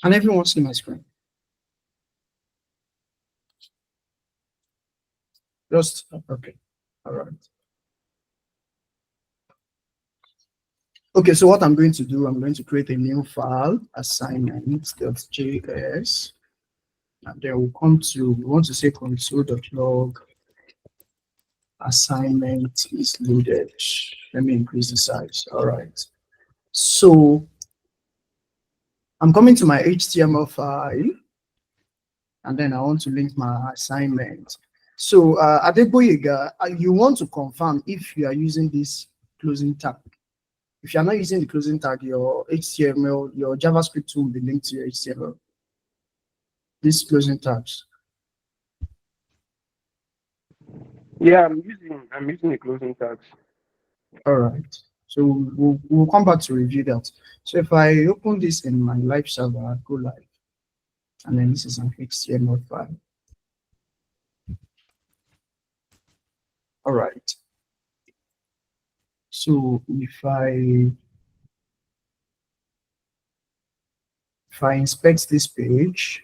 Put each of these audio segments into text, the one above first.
Can everyone see my screen? Just okay. All right. Okay, so what I'm going to do, I'm going to create a new file, assignment.js, and then we'll come to, we want to say console.log assignment is loaded. Let me increase the size. All right. So I'm coming to my HTML file, and then I want to link my assignment. So Adeboyega, you want to confirm if you are using this closing tag. If you're not using the closing tag, your HTML, your JavaScript will be linked to your HTML. These closing tags. Yeah, I'm using the closing tags. All right. So we'll come back to review that. So if I open this in my live server, I'll go live. And then this is an HTML file. All right. So if I inspect this page,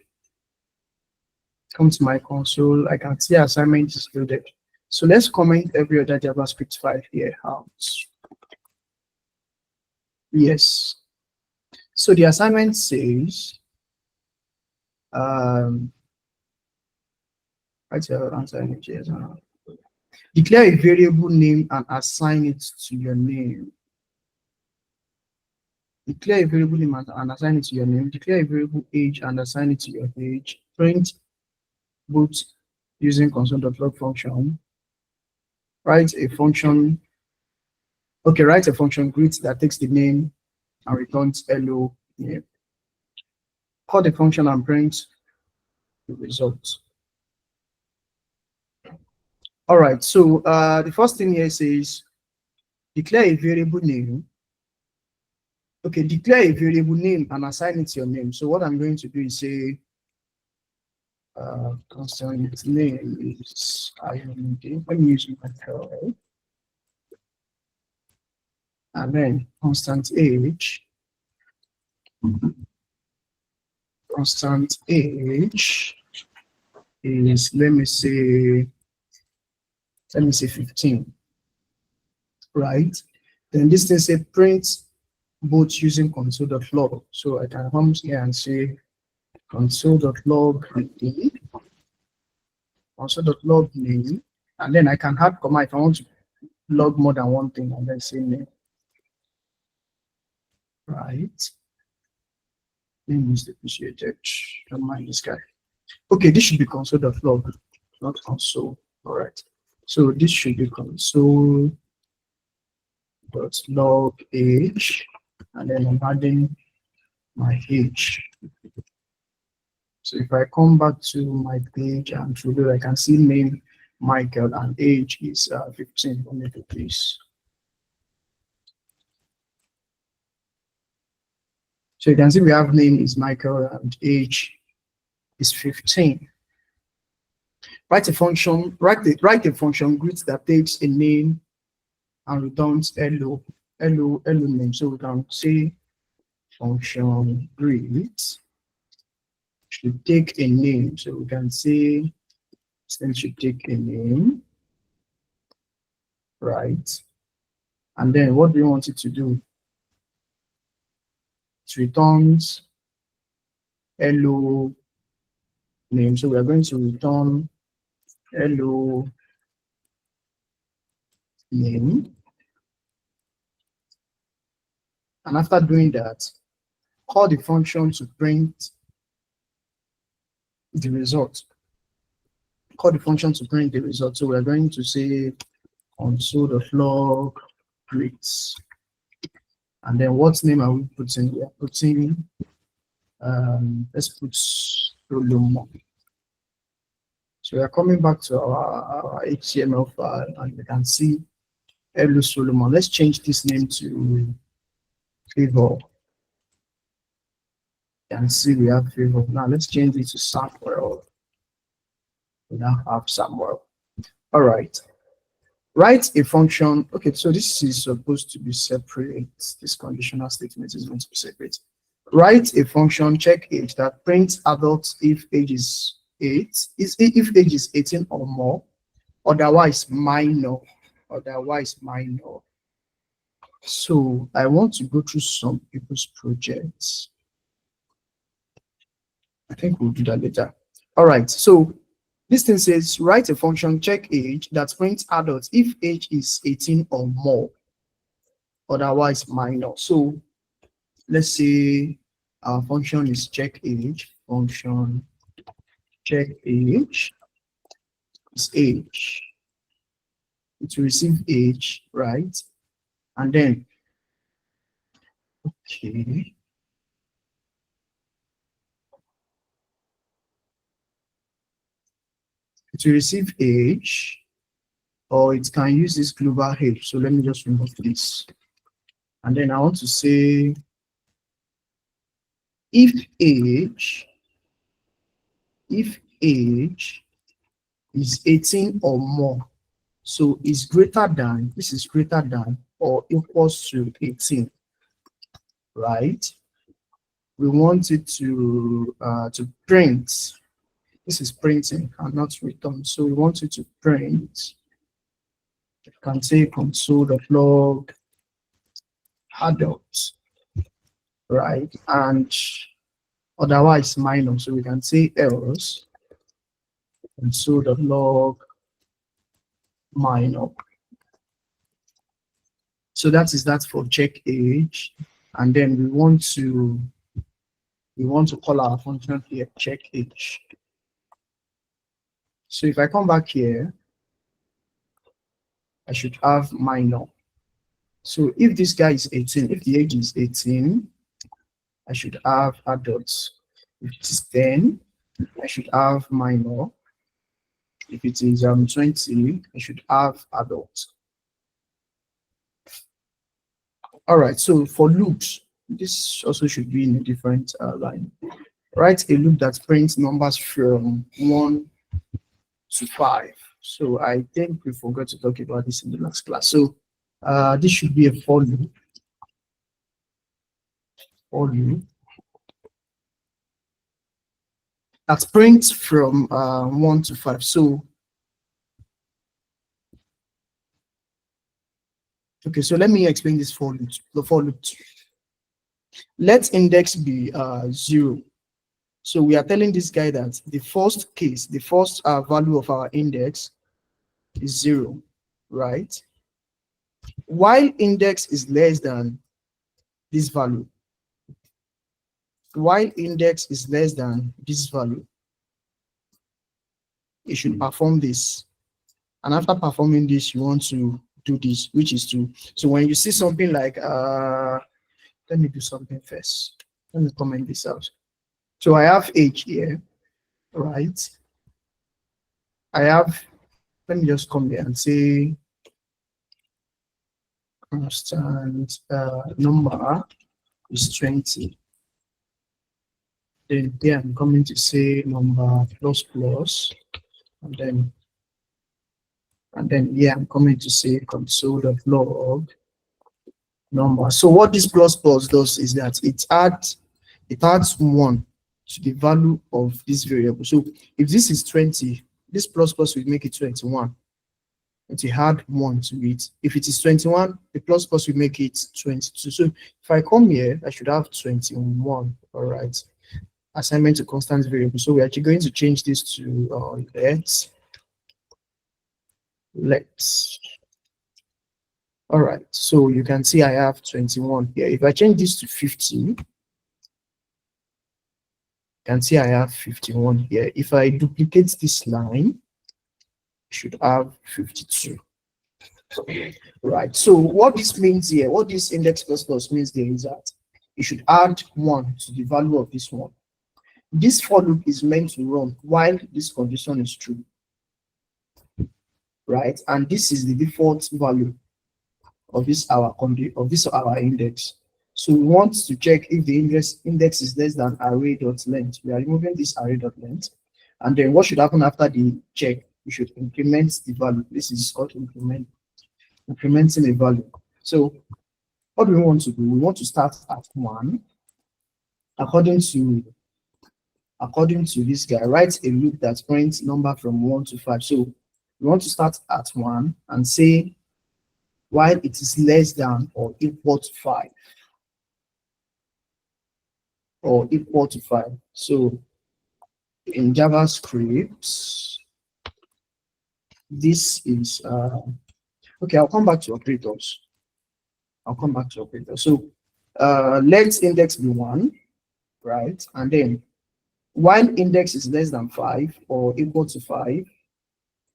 come to my console, I can see assignment is loaded. So let's comment every other JavaScript file here out. Yes. So the assignment says, declare a variable name and assign it to your name. Declare a variable name and assign it to your name. Declare a variable age and assign it to your age. Print both using console.log function. Write a function. Okay, write a function greet that takes the name and returns hello. Yeah. Call the function and print the result. All right, so the first thing here says declare a variable name. Okay, declare a variable name and assign it to your name. So what I'm going to do is say constant name is IMD. Let me use my code. And then constant age. Constant age is let me say 15. Right? Then this thing say print both using console.log. So I can come here and say console.log name, console.log name, and then I can add command if I want to log more than one thing and then say name. Right. Name is depreciated. Don't mind this guy. Okay, this should be console.log, not console. All right. So this should be console.log age, and then I'm adding my age. So if I come back to my page and through I can see name Michael and age is 15. Let me do this. So you can see we have name is Michael and age is 15. Write a function greet that takes a name and returns hello name. So we can say function greet should take a name. So we can say then should take a name, right? And then what do we want it to do? It returns hello name. So we are going to return hello name. And after doing that, call the function to print the result. Call the function to print the result. So we're going to say console.log greet. And then what name are we putting? We are putting, let's put Solomon. So we are coming back to our HTML file and we can see hello Solomon. Let's change this name to Favor. You can see we have Favor. Now let's change it to Samuel. We now have Samuel. All right. Write a function. Okay, so this is supposed to be separate. This conditional statement is going to be separate. Write a function check age that prints adults if age is 18 or more, otherwise minor. So I want to go through some people's projects. I think we'll do that later. All right, so this thing says write a function check age that prints adults if age is 18 or more, otherwise minor. So let's say our function is check age. Function check age is age. It will receive age, right? And then, okay. It will receive age, or it can use this global age. So let me just remove this. And then I want to say if age is 18 or more, so is greater than, this is greater than or equals to 18, right? We want it to print. This is printing and not return. So we want it to print. You can say console.log adults, right? And otherwise minor. So we can say else console.log minor. So that is that for check age. And then we want to call our function here check age. So if I come back here, I should have minor. So if this guy is 18, if the age is 18, I should have adults. If it is 10, I should have minor. If it is 20, I should have adults. All right, so for loops, this also should be in a different line. Write a loop that prints numbers from 1 to 5. So I think we forgot to talk about this in the last class. So this should be a for loop. That prints from 1 to 5. So okay, so let me explain this for loop. The for loop. Let index be 0. So we are telling this guy that the first case, the first value of our index is 0, right? While index is less than this value, while index is less than this value, it should perform this. And after performing this, you want to do this, which is to, so when you see something like, let me do something first. Let me comment this out. So I have age here, right? I have, let me just come here and say constant number is 20. Then here I'm coming to say number plus plus, and then here I'm coming to say console.log number. So what this plus plus does is that it adds 1 to the value of this variable. So if this is 20, this plus plus will make it 21. It will add 1 to it. If it is 21, the plus plus will make it 22. So if I come here, I should have 21. All right. Assignment to constant variable. So we're actually going to change this to let's. All right. So you can see I have 21 here. If I change this to 50, you can see I have 51 here. If I duplicate this line, I should have 52. Right. So what this means here, what this index plus plus means there is that you should add 1 to the value of this one. This for loop is meant to run while this condition is true, right? And this is the default value of this our index. So we want to check if the index is less than array.length. We are removing this array.length, and then what should happen after the check? We should increment the value. This is called incrementing a value. So what do we want to do? We want to start at 1. according to this guy, write a loop that prints number from 1 to 5. So we want to start at 1 and say while it is less than or equal to 5. Or equal to 5. So in JavaScript, this is okay. I'll come back to operators. So let index be 1, right? And then while index is less than 5 or equal to 5,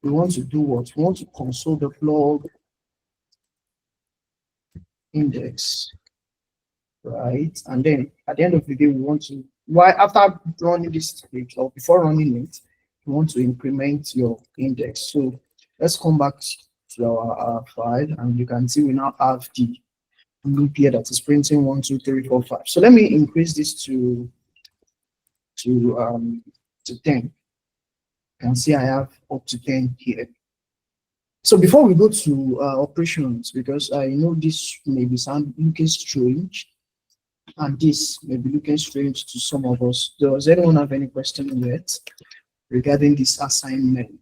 we want to do what? We want to console the log index, right? And then at the end of the day, we want to, why after running this script or before running it, you want to increment your index. So let's come back to our file, and you can see we now have the loop here that is printing 1, 2, 3, 4, 5. So let me increase this to 10. You can see I have up to 10 here. So before we go to operations, because I know this may be looking strange, and this may be looking strange to some of us. Does anyone have any question yet regarding this assignment?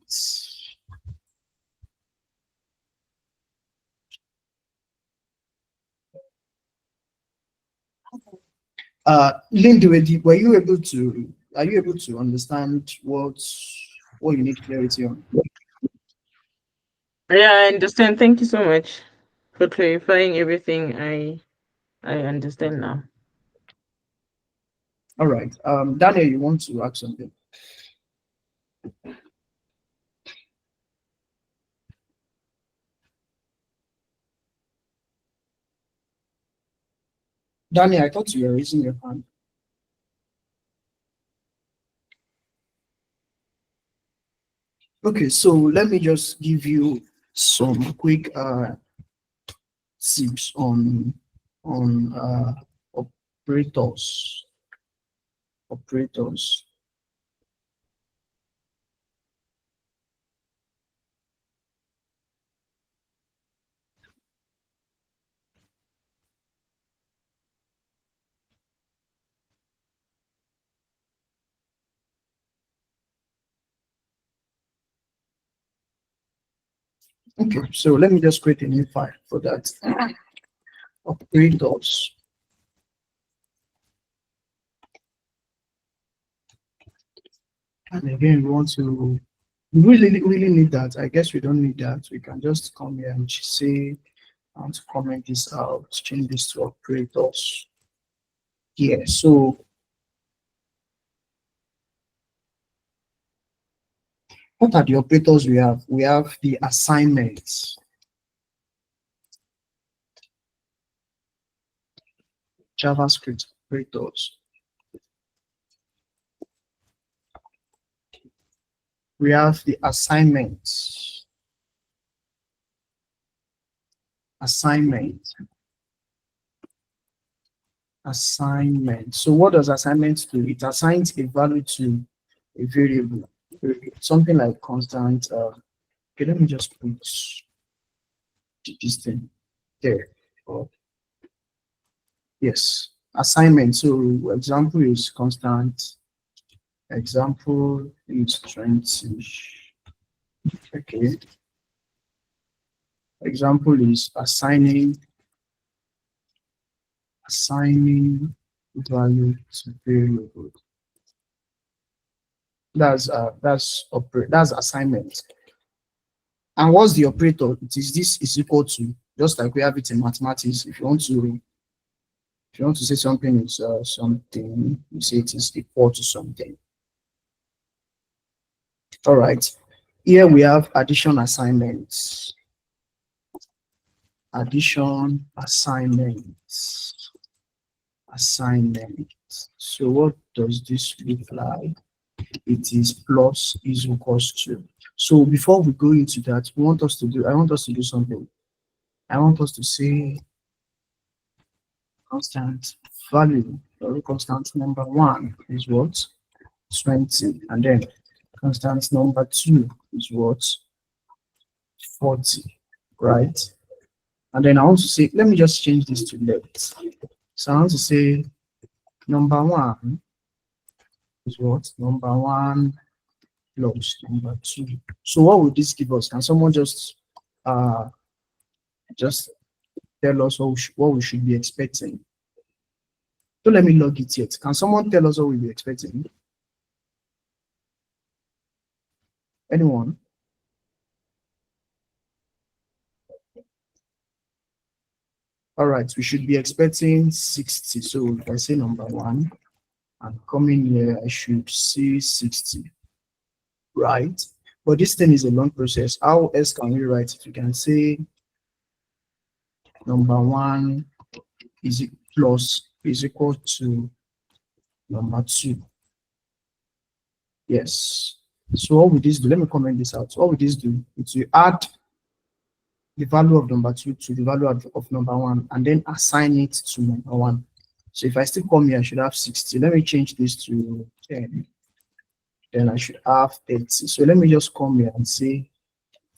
Lindy, are you able to understand what you need clarity on? Yeah, I understand. Thank you so much for clarifying everything. I understand now. All right. Daniel, you want to ask something? Daniel, I thought you were raising your hand. Okay, so let me just give you some quick tips on operators. Okay, so let me just create a new file for that. Operators. And again, we really need that. I guess we don't need that. We can just come here and say, I want to comment this out, change this to operators. Yeah, so what are the operators we have? We have the assignments. JavaScript operators. We have the assignments. Assignment. So what does assignment do? It assigns a value to a variable, something like constant. Okay, let me just put this thing there. Oh, yes, assignment. So example is constant. Example is 20. Okay. Example is assigning value to variable. That's assignment. And what's the operator? It is this is equal to, just like we have it in mathematics. If you want to say something is something, you say it is equal to something. All right. Here we have addition assignments. Addition assignments. So what does this look like? It is plus is equals to. So before we go into that, I want us to do something. I want us to say constant value or constant number 1 is what? 20. And then constant number 2 is what? 40. Right? And then I want to say, let me just change this to left. So I want to say number one is what? Number one plus number two. So what would this give us? Can someone just tell us what we should be expecting? Don't let me log it yet. Can someone tell us what we'll be expecting? Anyone? All right, we should be expecting 60. So if I say number one, and coming here, I should see 60, right? But this thing is a long process. How else can we write it? We can say number one is equal to number two. Yes. So what will this do? Let me comment this out. What will this do? It will add the value of number two to the value of number one and then assign it to number one. So if I still come here, I should have 60. Let me change this to 10. Then I should have 30. So let me just come here and say,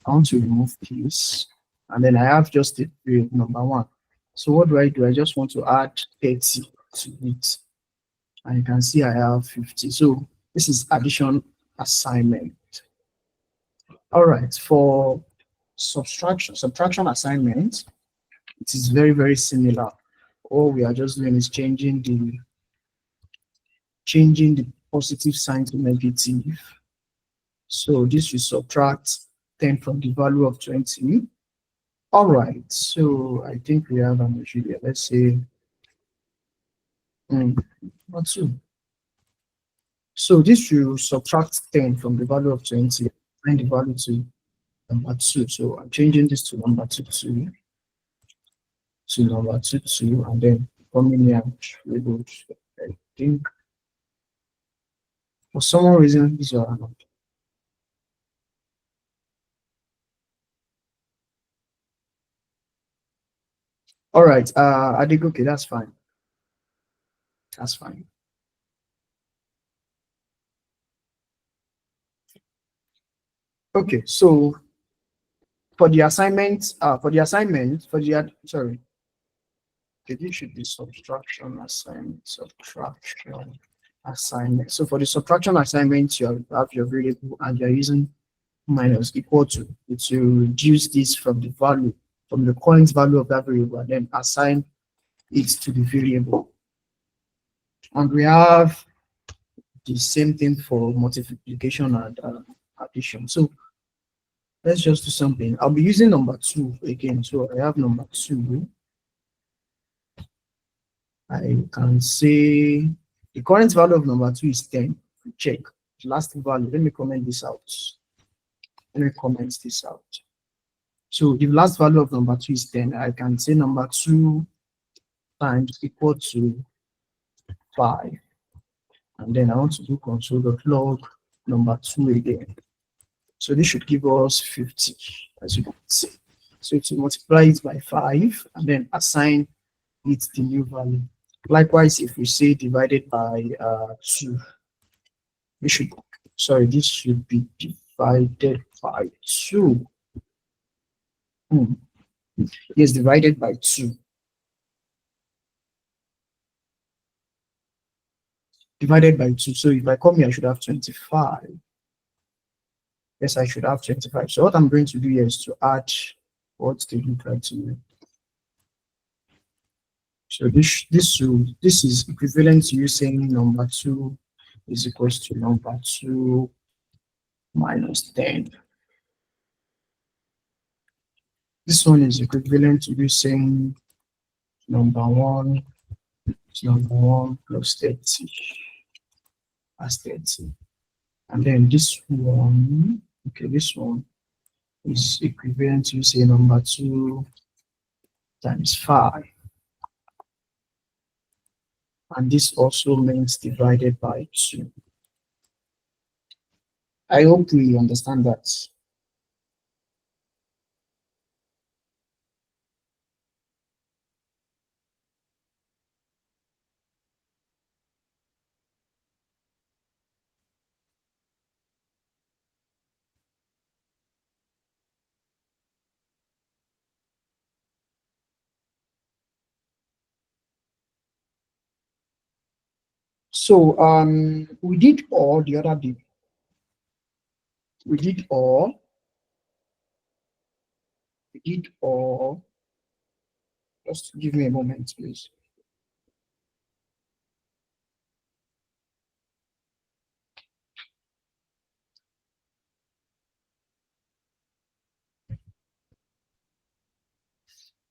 I want to remove this. And then I have just the period number one. So what do? I just want to add 30 to it. And you can see I have 50. So this is addition assignment. All right, for subtraction assignment, it is very, very similar. All we are just doing is changing the positive sign to negative. So this will subtract 10 from the value of 20. All right, so I think we have an issue here. Let's say what two. So this will subtract 10 from the value of 20 and the value to number 2. So I'm changing this to number 2 to number 2 and then coming here I think for some reason these are not. All right, I think okay, that's fine. That's fine. Okay, so for the assignment, sorry, okay, this should be subtraction assignment, subtraction assignment. So for the subtraction assignment, you have your variable and you're using minus equal to. It will reduce this from the value, from the current value of that variable, and then assign it to the variable. And we have the same thing for multiplication and addition. So let's just do something. I'll be using number 2 again. So I have number 2. I can say the current value of number 2 is 10. Check the last value. Let me comment this out. Let me comment this out. So the last value of number 2 is 10. I can say number 2 times equal to 5. And then I want to do console.log number 2 again. So this should give us 50, as you can see. So to multiply it by 5 and then assign it the new value. Likewise, if we say divided by 2, this should be divided by 2. Yes, divided by 2. Divided by 2. So if I come here, I should have 25. Yes, I should have 25. So what I'm going to do here is to add what they look like to me. So this is equivalent to you saying number 2 is equals to number 2 minus 10. This one is equivalent to you saying number 1 is number 1 plus 30 as 30. And then this one, okay, this one is equivalent to you say number 2 times 5. And this also means divided by 2. I hope we understand that. So we did all the other day. We did all. We did all. Just give me a moment, please.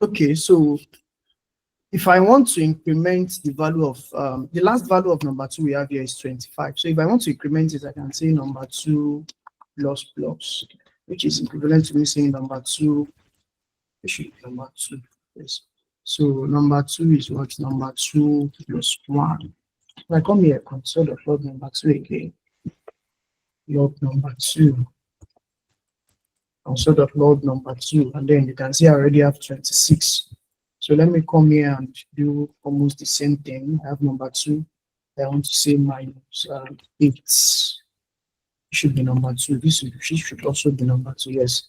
Okay, so if I want to increment the value of the last value of number 2 we have here is 25. So if I want to increment it, I can say number 2 plus plus, which is equivalent to me saying number 2. It should be number 2. Yes. So number 2 is what? Number 2 plus 1. If I come here, console of log number 2 again. Log number 2. Console of log number 2, and then you can see I already have 26. So let me come here and do almost the same thing. I have number 2. I want to say minus 8. It should be number 2. This should also be number 2. Yes.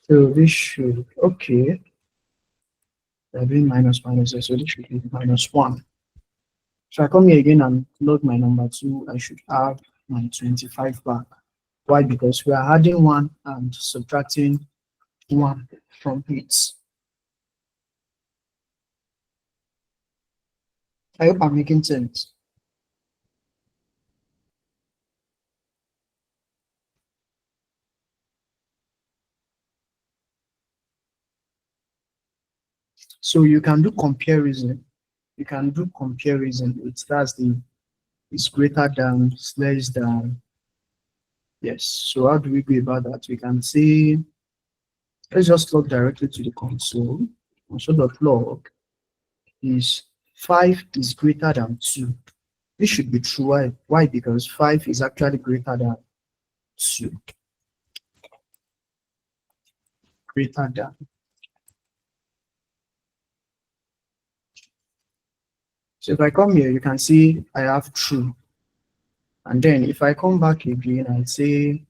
So this should, okay. They're doing minus minus, so this should be minus 1. So I come here again and load my number 2. I should have my 25 back. Why? Because we are adding 1 and subtracting 1 from it. I hope I'm making sense. So you can do comparison. You can do comparison. It's greater than, it's less than. Yes. So how do we go about that? We can say, let's just log directly to the console. Console.log is 5 is greater than 2. This should be true. Why? Why? Because 5 is actually greater than 2. Greater than. So if I come here, you can see I have true. And then if I come back again and say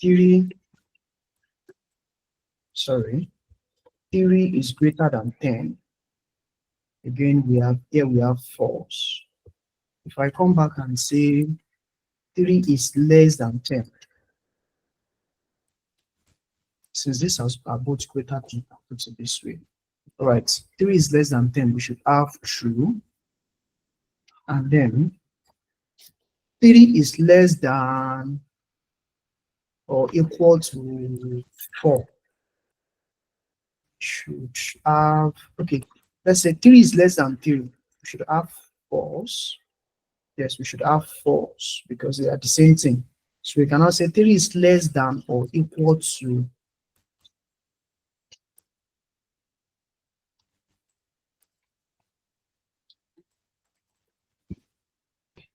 3 is greater than 10. Again, we have false. If I come back and say 3 is less than 10, since this are both greater than, I'll put it this way. All right, 3 is less than 10, we should have true. And then 3 is less than or equal to 4. Should have, okay, let's say 3 is less than 3. We should have false. Yes, we should have false because they are the same thing. So we cannot say 3 is less than or equal to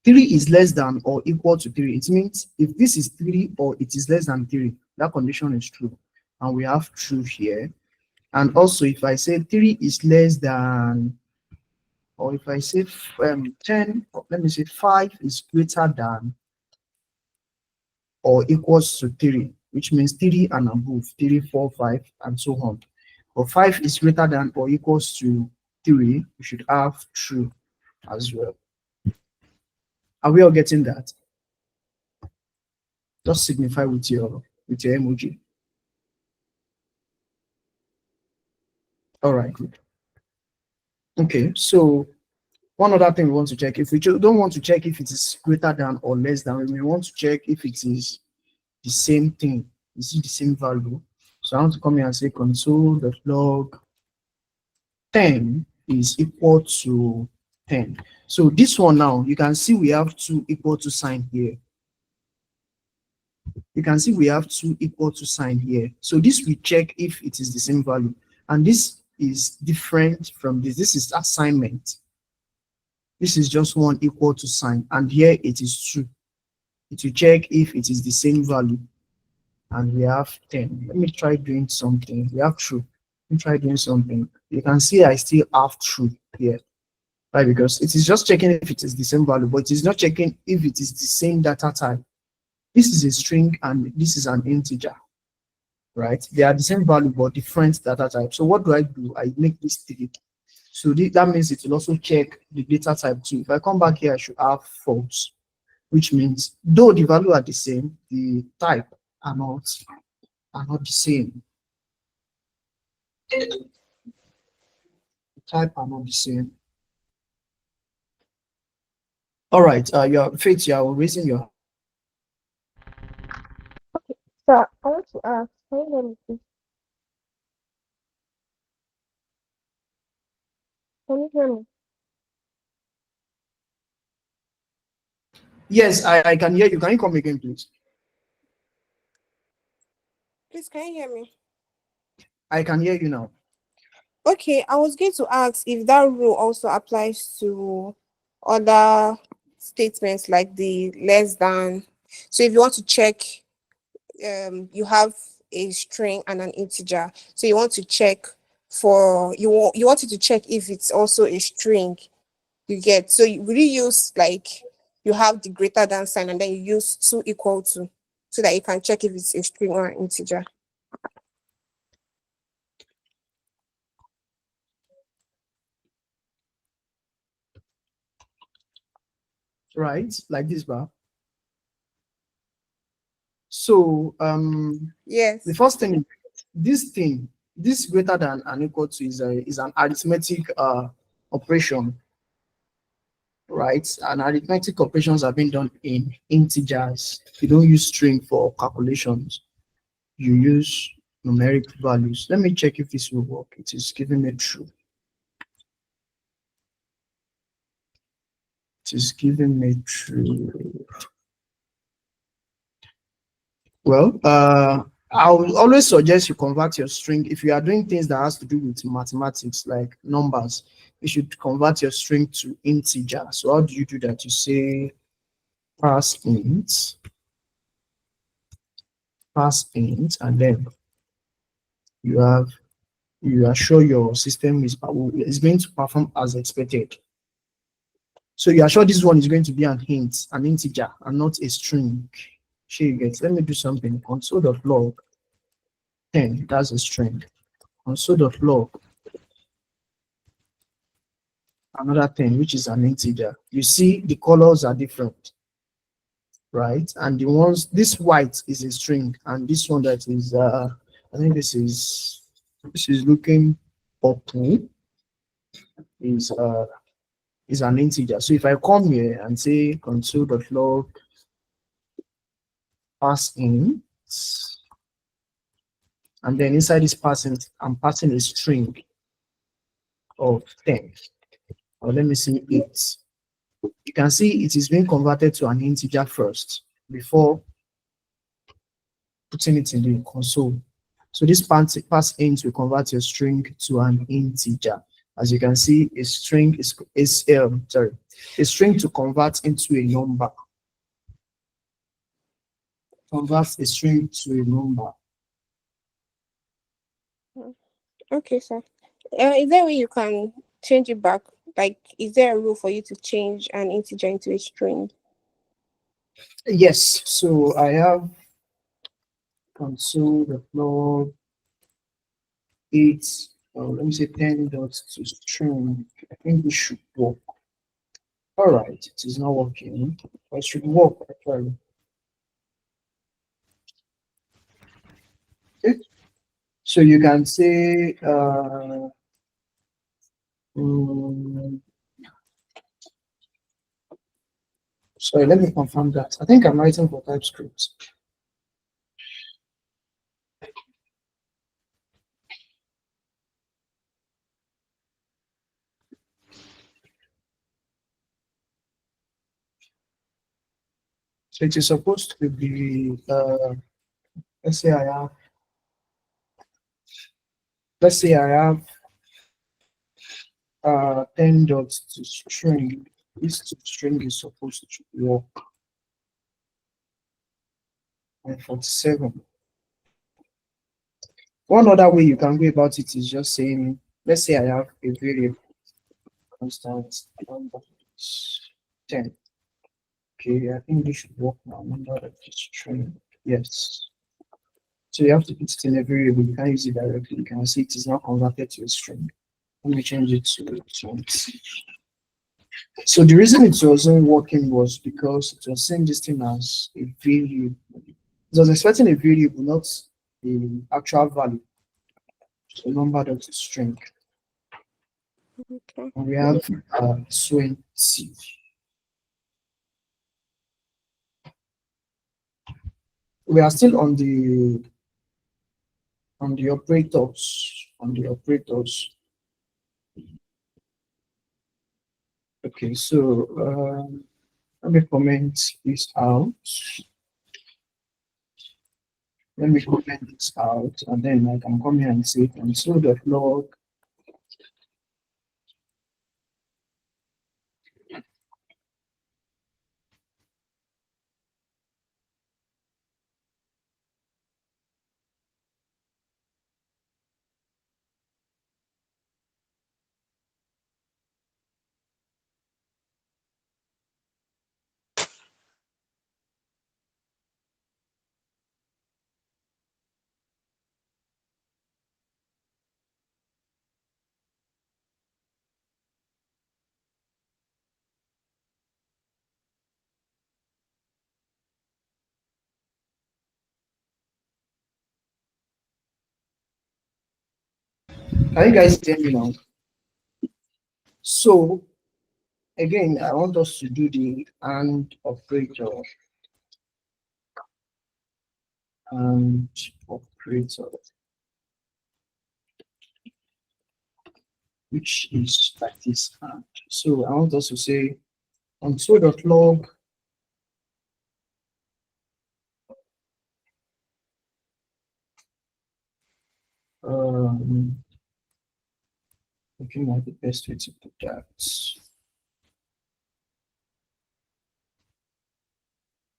3 is less than or equal to 3. It means if this is 3 or it is less than 3, that condition is true. And we have true here. And also if I say 3 is less than, or if I say 10, let me say 5 is greater than or equals to 3, which means 3 and above, 3, 4, 5, and so on. Or 5 is greater than or equals to 3, we should have true as well. Are we all getting that? Just signify with your emoji. All right, good. Okay, so one other thing we want to check, if we don't want to check if it is greater than or less than, we want to check if it is the same thing. Is it the same value? So I want to come here and say console.log 10 is equal to 10. So this one now, you can see we have 2 equal to sign here. You can see we have 2 equal to sign here. So this we check if it is the same value. And this is different from this. This is assignment. This is just 1 equal to sign. And here it is true. It will check if it is the same value. And we have 10. Let me try doing something. We have true. Let me try doing something. You can see I still have true here. Right? Because it is just checking if it is the same value, but it is not checking if it is the same data type. This is a string and this is an integer. Right? They are the same value, but different data type. So what do? I make this 3. So that means it will also check the data type too. If I come back here, I should have false, which means though the value are the same, the type are not the same. The type are not the same. All right, your Faith, you are raising your. So I want to ask, can you hear me, please? Can you hear me? Yes, I can hear you. Can you come again, please? Please, can you hear me? I can hear you now. Okay, I was going to ask if that rule also applies to other statements like the less than. So if you want to check, you have a string and an integer. So you want to check for you wanted to check if it's also a string. You get, so you really use like you have the greater than sign and then you use two equal to so that you can check if it's a string or an integer. Right, like this bar. So Yes. the first thing, this greater than and equal to is an arithmetic operation, right? And arithmetic operations are being done in integers. You don't use string for calculations. You use numeric values. Let me check if this will work. It is giving me true. It is giving me true. Well, I will always suggest you convert your string. If you are doing things that has to do with mathematics, like numbers, you should convert your string to integer. So how do you do that? You say pass int, and then you are sure your system is going to perform as expected. So you are sure this one is going to be an integer, and not a string. Sure you get. Let me do something. Console.log 10, that's a string. Console.log another 10, which is an integer. You see the colors are different, right? And the ones, this white is a string, and this one that is I think this is looking purple is an integer. So if I come here and say console.log pass in, and then inside this passing, I'm passing a string of 10, or let me see 8. You can see it is being converted to an integer first before putting it in the console. So this pass int will convert your string to an integer. As you can see, a string a string to convert into a number. Converts a string to a number. Okay, sir. Is there a way you can change it back? Like, is there a rule for you to change an integer into a string? Yes. So I have console.log 8. Let me say 10 dots to string. I think this should work. All right, it is not working. But it should work actually. Okay. So you can say sorry, let me confirm that. I think I'm writing for TypeScript. So it is supposed to be let's say I have 10 dots to string. This to string is supposed to work. And 47. One other way you can go about it is just saying, let's say I have a variable constant number 10. Okay, I think this should work now. Number of the string. Yes. So you have to put it in a variable. You can't use it directly. You can see it is now converted to a string. Let me change it to 20. So the reason it wasn't working was because it was saying this thing as a variable. It was expecting a variable, not the actual value. So number that is string. Okay. And we have 20. We are still on the operators. Okay, so let me comment this out. Let me comment this out, and then I can come here and say console.log. Can you guys hear me now? So again, I want us to do the AND operator. And operator, which is like this AND. So I want us to say console.log looking at the best way to put that.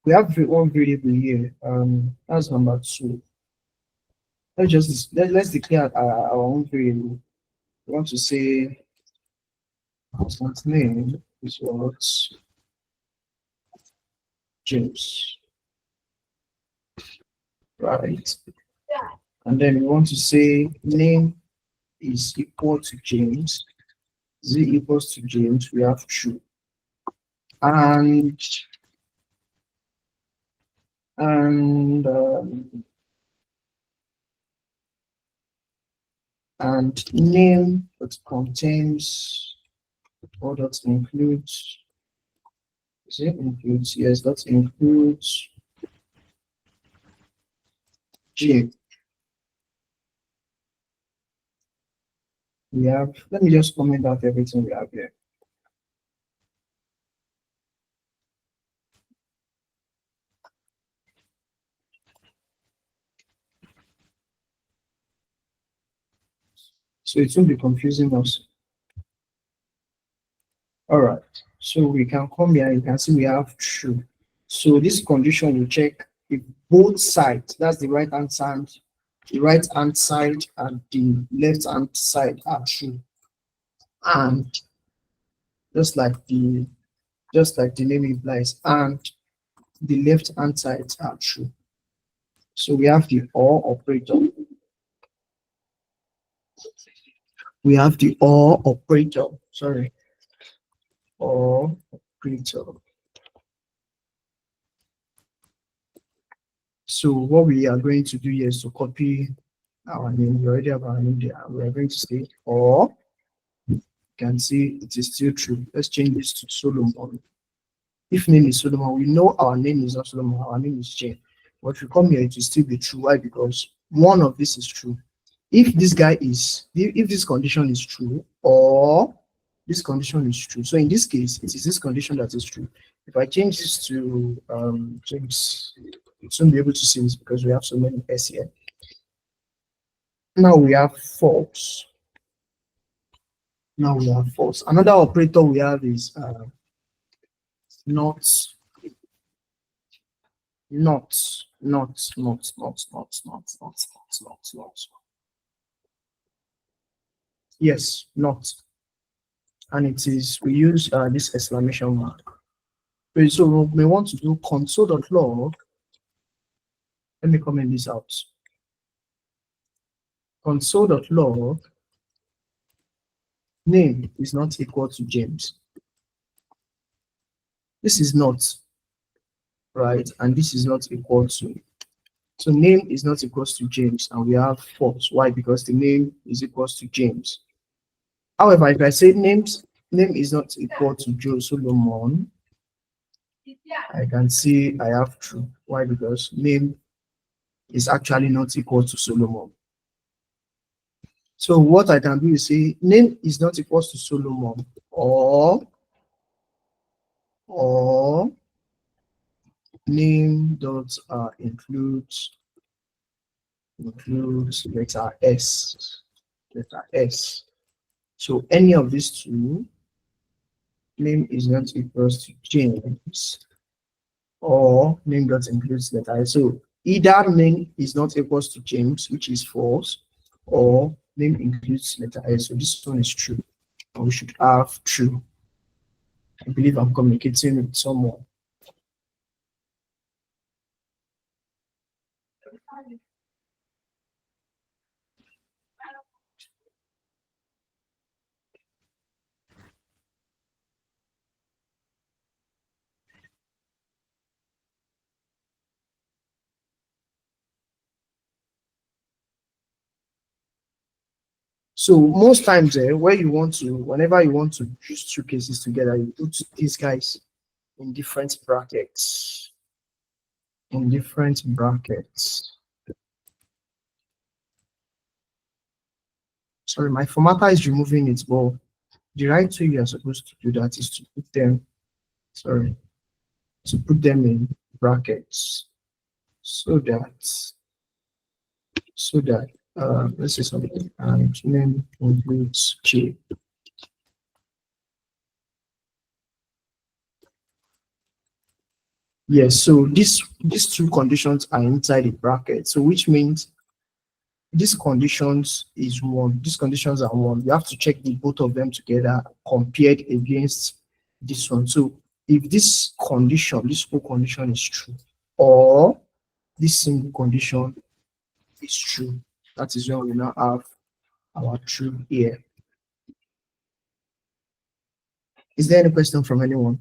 We have one variable here. That's number 2. Let's declare our own variable. We want to say constant name is what James, right? And then we want to say name is equal to James, z equals to James. We have true, and and um, and name that contains or that includes. Is it includes? Yes, that includes J. We have. Let me just comment out everything we have here. So it won't be confusing us. All right. So we can come here. You can see we have true. So this condition will check if both sides, that's the right hand side, and the left hand side are true. And just like the name implies, and the left hand sides are true. So we have the OR operator. We have the OR operator. Sorry. OR operator. So what we are going to do here is to copy our name. We already have our name there. We are going to say or. You can see it is still true. Let's change this to Solomon. If name is Solomon, we know our name is not Solomon, our name is Jane. But if you come here, it will still be true. Why? Because one of this is true. If this condition is true, or this condition is true. So in this case, it is this condition that is true. If I change this to James, it won't be able to see this because we have so many S here. Now we have false. Now we have false. Another operator we have is not. Yes, not. And it is, we use this exclamation mark. So we want to do console.log. Let me comment this out. Console.log name is not equal to James. This is not, right? And this is not equal to. So name is not equals to James, and we have false. Why? Because the name is equals to James. However, if I say name is not equal to Joe Solomon, I can see I have true. Why? Because name is actually not equal to Solomon. So what I can do is say name is not equal to Solomon, or name dot includes letter S. Letter S. So any of these two, name is not equals to James, or name dot includes letter S. So either name is not equals to James, which is false, or name includes letter S. So this one is true. And we should have true. I believe I'm communicating with someone. So most times, whenever you want to use two cases together, you put these guys in different brackets. In different brackets. Sorry, my formatter is removing it, but the right way you are supposed to do that is to put them, in brackets, so that let's say something, and name includes K. Yes, so these two conditions are inside the bracket, so which means these conditions is one. These conditions are one. You have to check the both of them together compared against this one. So if this condition, this whole condition is true, or this single condition is true, that is when we now have our true here. Is there any question from anyone?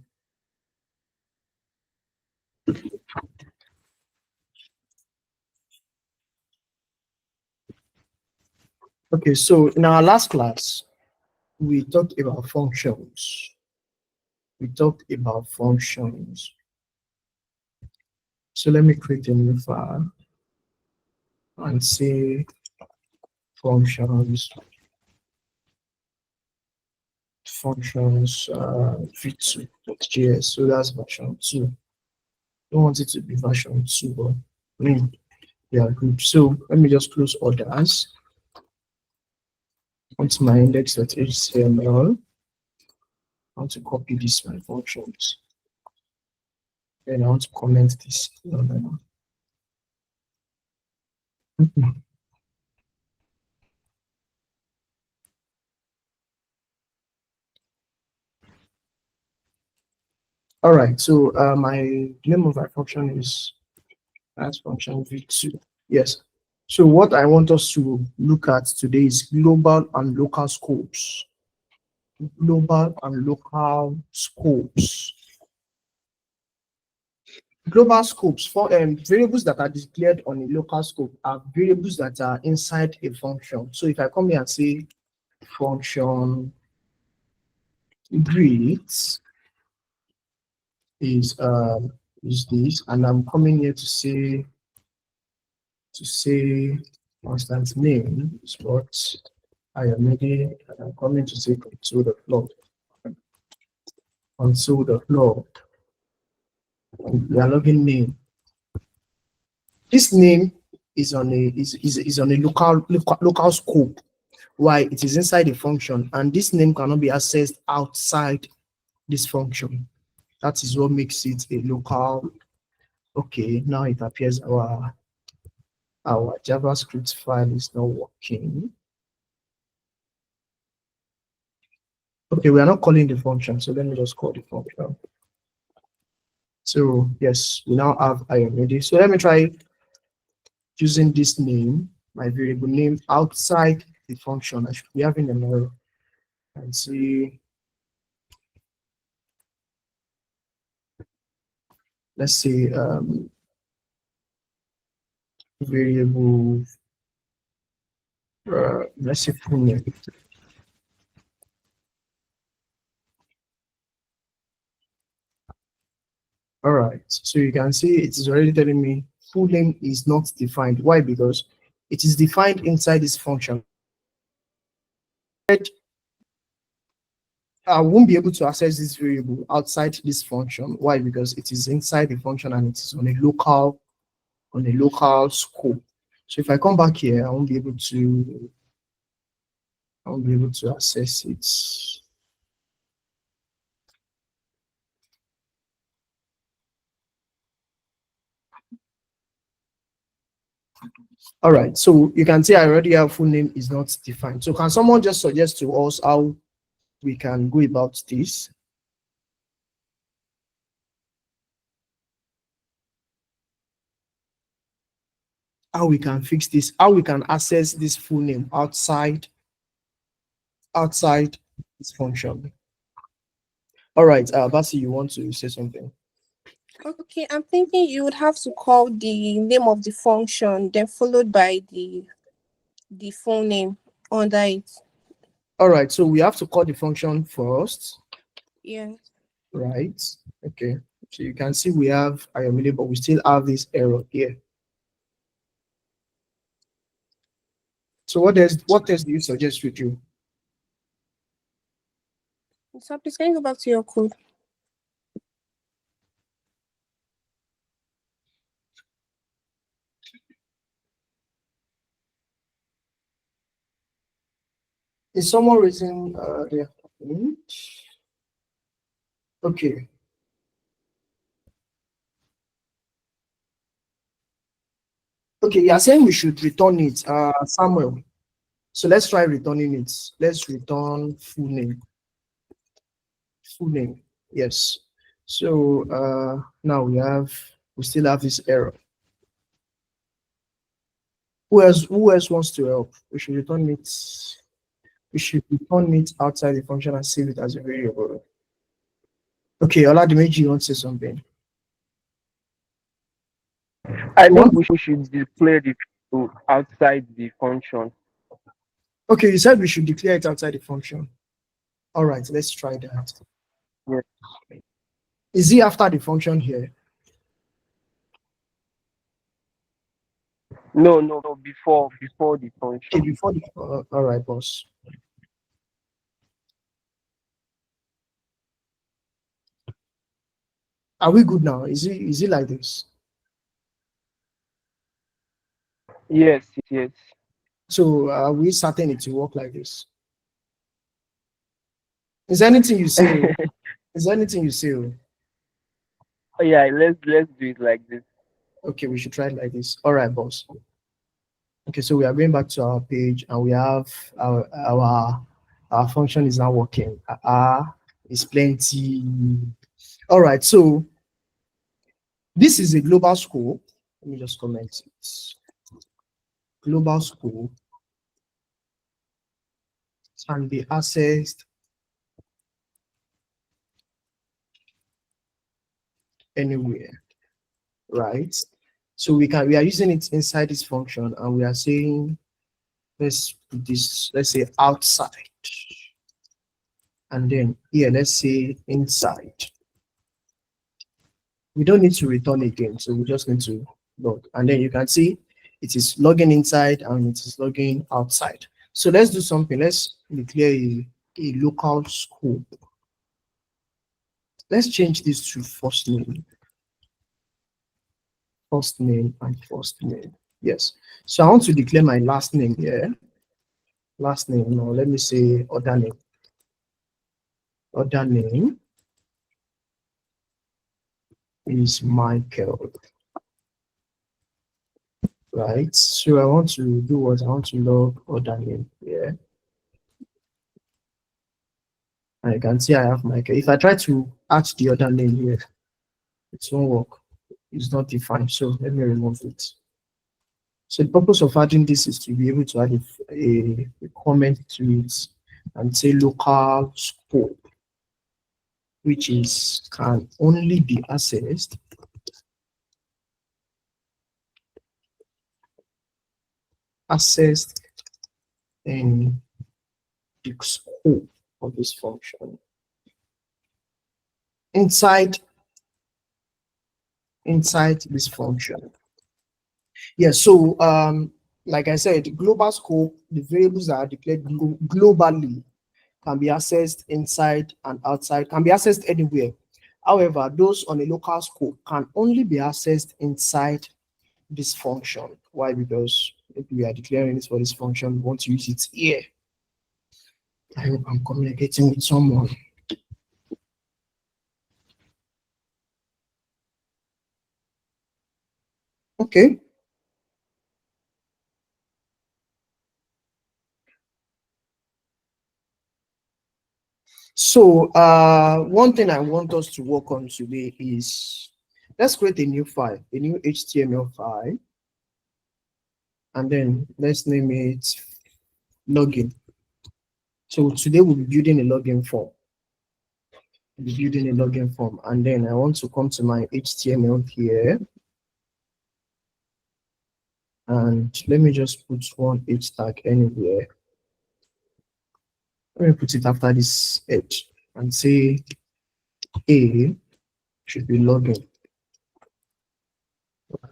Okay, so in our last class, we talked about functions. So let me create a new file and say functions v2.js. So that's version 2. Don't want it to be version 2, but yeah, good. So let me just close others. Onto my index.html. I want to copy this my functions. Then I want to comment this. All right, so my name of my function is as function v2. Yes. So what I want us to look at today is global and local scopes. Global and local scopes. Global scopes for variables that are declared on a local scope are variables that are inside a function. So if I come here and say function greet is this, and I'm coming here to say constant name is what I am ready, and I'm coming to say console the floor. Console the floor. We are logging name. This name is on a local scope. Why? It is inside a function, and this name cannot be accessed outside this function. That is what makes it a local. Okay, now it appears our JavaScript file is not working. Okay, we are not calling the function, so let me just call the function. So yes, we now have I am ready. So let me try using this name, my variable name, outside the function. I should be having an error. and see. Let's say variable. Let's say full name. All right. So you can see it is already telling me full name is not defined. Why? Because it is defined inside this function. I won't be able to access this variable outside this function. Why? Because it is inside the function and it is on a local scope. So if I come back here, I won't be able to access it. All right, so you can see I already have full name is not defined. So can someone just suggest to us how we can go about this? How we can fix this, how we can access this full name outside this function. All right, Basi, you want to say something? Okay, I'm thinking you would have to call the name of the function, then followed by the full name under it. All right, so we have to call the function first. Yeah. Right. Okay. So you can see we have IOMILE, but we still have this error here. So what else do you suggest we do? So please can you go back to your code? Is someone raising their hand? Okay. Okay, you are saying we should return it, Samuel. So let's try returning it. Let's return full name. Full name. Yes. So now we still have this error. Who else wants to help? We should return it. We should return it outside the function and save it as a variable. Okay, Oladimeji, you want to say something? I think we should declare the field outside the function. Okay, you said we should declare it outside the function. All right, let's try that. Yes. Is it after the function here? No, before the Okay, function. before the all right, boss. Are we good now? Is it like this? Yes. So are we certain it will work like this? Is there anything you say? Is there anything you say? Yeah, let's do it like this. Okay, we should try it like this. All right, boss. Okay, so we are going back to our page and we have our function is now working. Is plenty. All right, so this is a global scope. Let me just comment it. Global scope can be accessed anywhere, right? So we are using it inside this function and we are saying, let's put this, let's say outside. And then here, let's say inside. We don't need to return again, so we just need to log. And then you can see it is logging inside and it is logging outside. So let's do something. Let's declare a local scope. Let's change this to first name. First name and first name. Yes. So I want to declare my last name here. Last name. No, let me say other name. Other name is Michael. Right. So I want to do what I want to log other name here. And you can see I have Michael. If I try to add the other name here, it won't work. It's not defined. So let me remove it. So the purpose of adding this is to be able to add a comment to it. and say local scope, which is can only be accessed in the scope of this function inside this function. Yeah, so like I said, global scope, the variables that are declared globally can be accessed inside and outside, can be accessed anywhere. However, those on a local scope can only be accessed inside this function. Why? Because if we are declaring this for this function, we want to use it here. I hope I'm communicating with someone. Okay. So one thing I want us to work on today is, let's create a new file, a new HTML file, and then let's name it login. So today we'll be building a login form. And then I want to come to my HTML here, and let me just put one H tag anywhere. Let me put it after this H and say A should be login,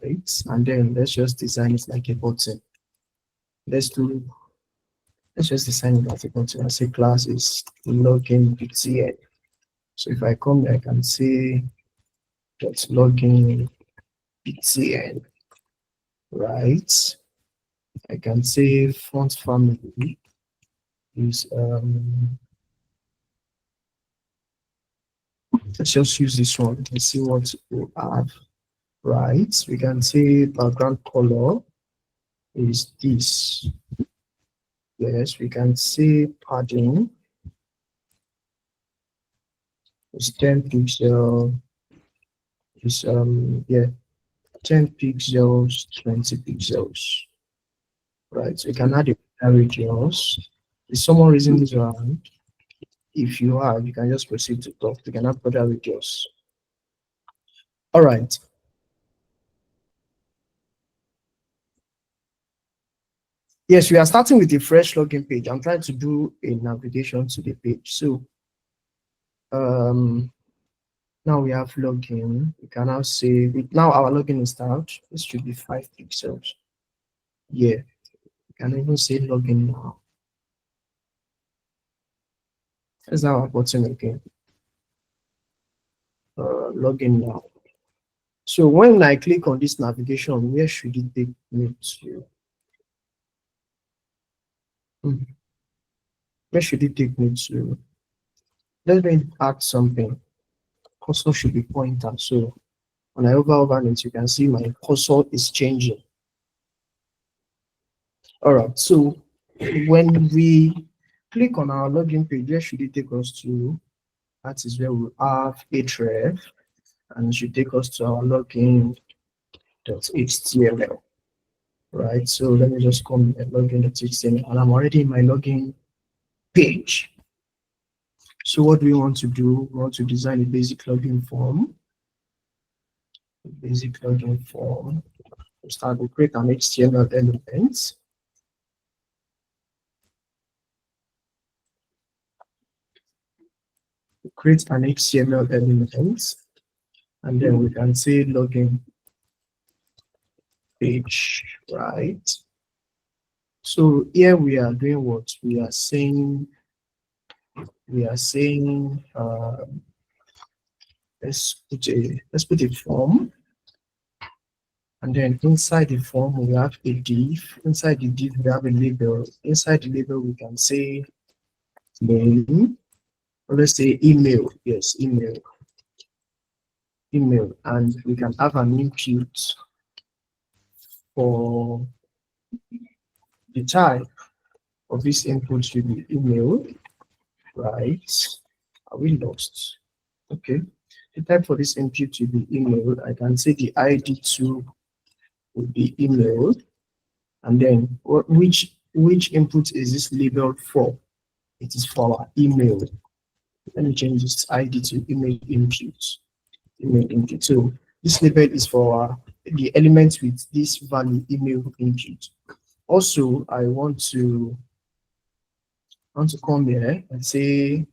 right? And then let's just design it like a button. Let's just design it like a button and say class is login btn. So if I come here, I can say dot login btn, right? I can say font family is let's just use this one and see what we have. Right, we can say background color is this. Yes, we can say padding is 10 pixels. Is 10 pixels, 20 pixels. Right, so you can add a radius. Is someone raising this around? If you are, you can just proceed to talk. You can add border radius. All right. Yes, we are starting with a fresh login page. I'm trying to do a navigation to the page. So now we have login. We can now say now our login is styled. This should be 5 pixels. Yeah, we can even say login now. That's our button again. Login now. So when I click on this navigation, where should it take me to? Where should it take me to? Let me add something. Cursor should be pointer. So when I hover over it, you can see my cursor is changing. All right. So when we click on our login page, where should it take us to? That is where we have href, and it should take us to our login.html. Right. So let me just come and login.html, and I'm already in my login page. So what do we want to do? We want to design a basic login form. We'll start to create an HTML element. Create an HTML element, and then we can say login page, right? So here we are doing what we are saying. Let's put a form, and then inside the form we have a div. Inside the div we have a label. Inside the label we can say name. Let's say email. Yes, email, and we can have an input for the type of this input should be email, right? Are we lost? Okay, the type for this input should be email. I can say the ID2 would be email, and then which input is this labeled for? It is for our email. Let me change this ID to email input. Email input. So this label is for the elements with this value email input. Also, I want to come here and say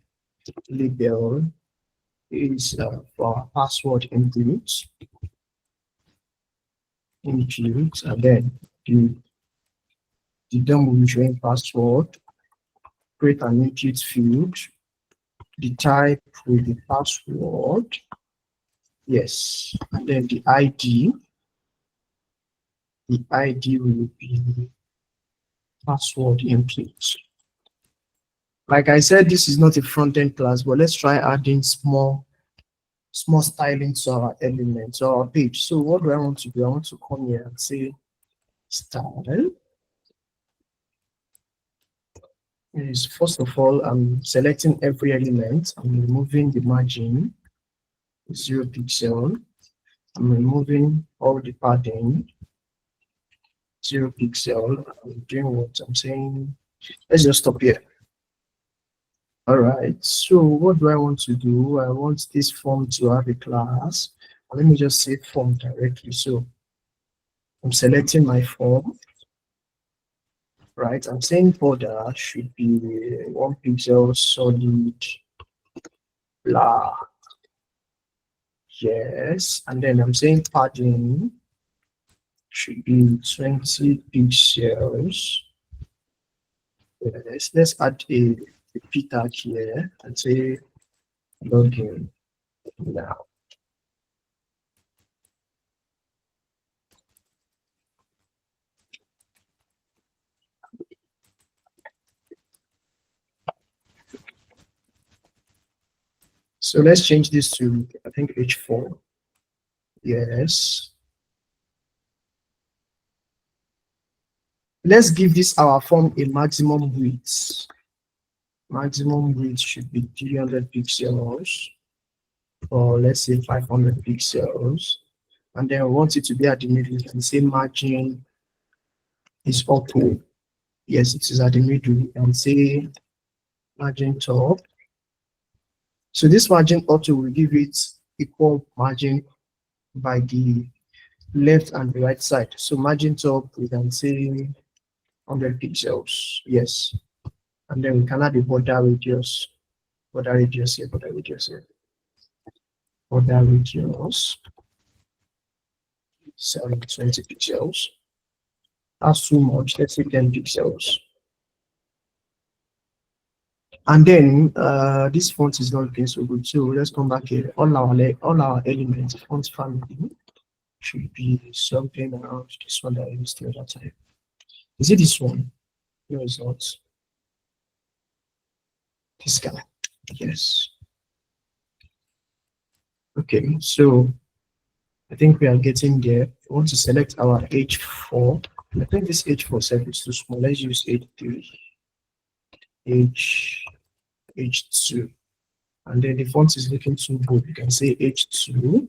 label is for password input, and then the demo will show password, create an input field, the type with the password, yes, and then the ID will be password input. Like I said, this is not a front-end class, but let's try adding small styling to our elements or our page. So what do I want to do? I want to come here and say style. Is first of all, I'm selecting every element. I'm removing the margin, 0 pixel. I'm removing all the padding, 0 pixel. I'm doing what I'm saying. Let's just stop here. All right, so what do I want to do? I want this form to have a class. Let me just say form directly. So I'm selecting my form, right? I'm saying border should be 1 pixel solid black. Yes, and then I'm saying padding should be 20 pixels. Yes, let's add a p tag here and say login now. So let's change this to, I think, H4. Yes. Let's give this our form a maximum width. Maximum width should be 300 pixels, or let's say 500 pixels. And then I want it to be at the middle. You can say margin is auto. Yes, it is at the middle. You can say margin top. So this margin auto will give it equal margin by the left and the right side. So margin top, we can say 100 pixels. Yes. And then we can add the border radius. Border radius here, border radius here. Border radius. 20 pixels. That's too much. Let's say 10 pixels. And then this font is not looking so good. So let's come back here. All our elements, font family should be something around this one that I used the other time. Is it this one? No, it's not. This guy. Yes. Okay, so I think we are getting there. We want to select our H4. I think this H4 set is too small. Let's use H3. H2. And then the font is looking too good. You can say H2.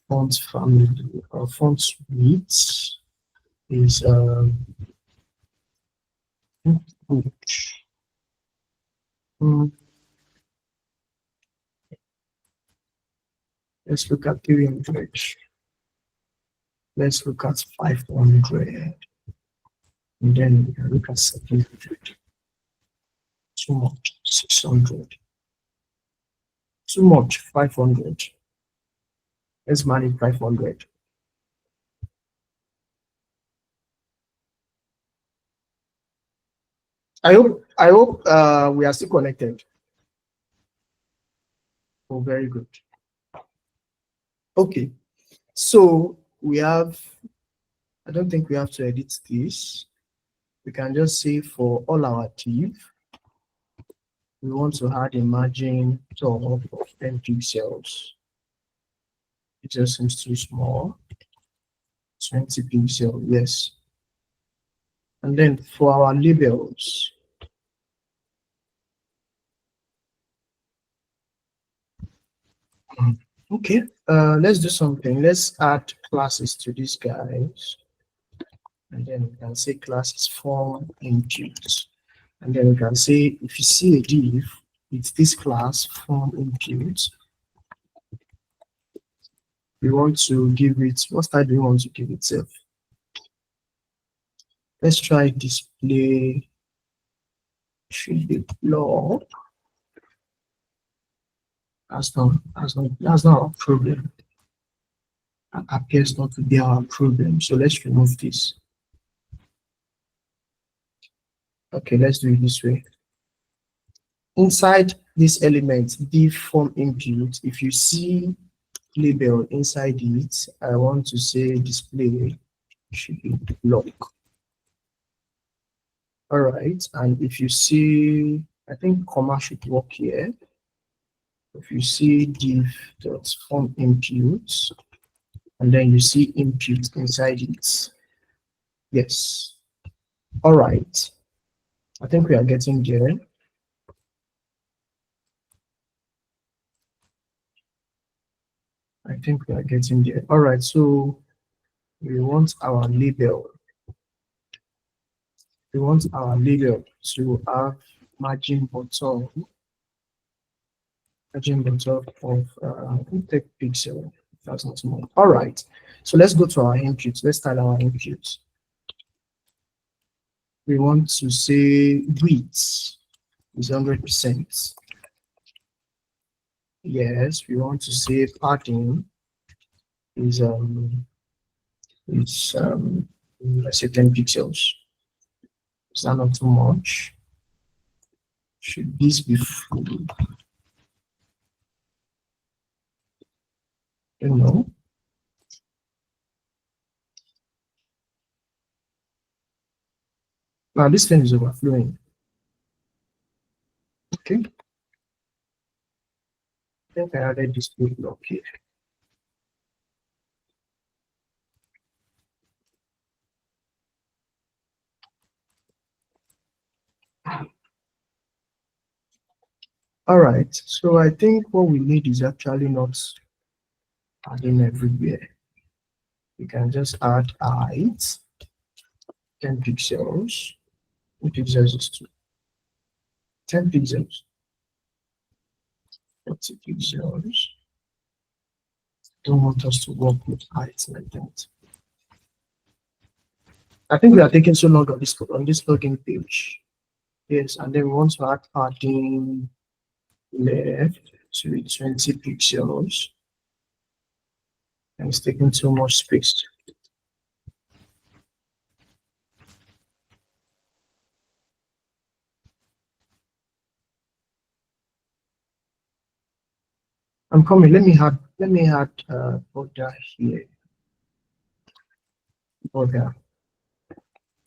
Font family or font width is let's look at 300. Let's look at 500. And then we can look at 700. Too much, 600. Too much, 500. Let's manage 500. I hope we are still connected. Oh, very good. Okay, so we have, I don't think we have to edit this. We can just say for all our div, we want to add a margin top of 10 pixels. It just seems too small. 20 pixels, yes. And then for our labels, okay, let's do something. Let's add classes to these guys. And then we can say classes form input. And then we can say, if you see a div, it's this class form input. We want to give it, what style do we want to give itself? Let's try display should be block. That's not a problem. It appears not to be our problem. So let's remove this. Okay, let's do it this way. Inside this element, div form input, if you see label inside it, I want to say display should be block. All right, and if you see, I think comma should work here. If you see div dot form input, and then you see input inside it. Yes. All right. I think we are getting there. I think we are getting there. All right. So we want our label. We want our label to have margin bottom of take pixel. That's not more. All right. So let's go to our inputs. Let's style our inputs. We want to say width is 100%. Yes, we want to say padding is let's say 10 pixels. Is that not too much? Should this be full? You know. Now this thing is overflowing. Okay. I think I added display block here. All right. So I think what we need is actually not adding everywhere. We can just add height, 10 pixels. What pixels is 10 pixels. 40 pixels. Don't want us to work with height like that. I think we are taking so long on this login page. Yes, and then we want to add padding left to 20 pixels. And it's taking too much space. I'm coming. Let me add border here. Border.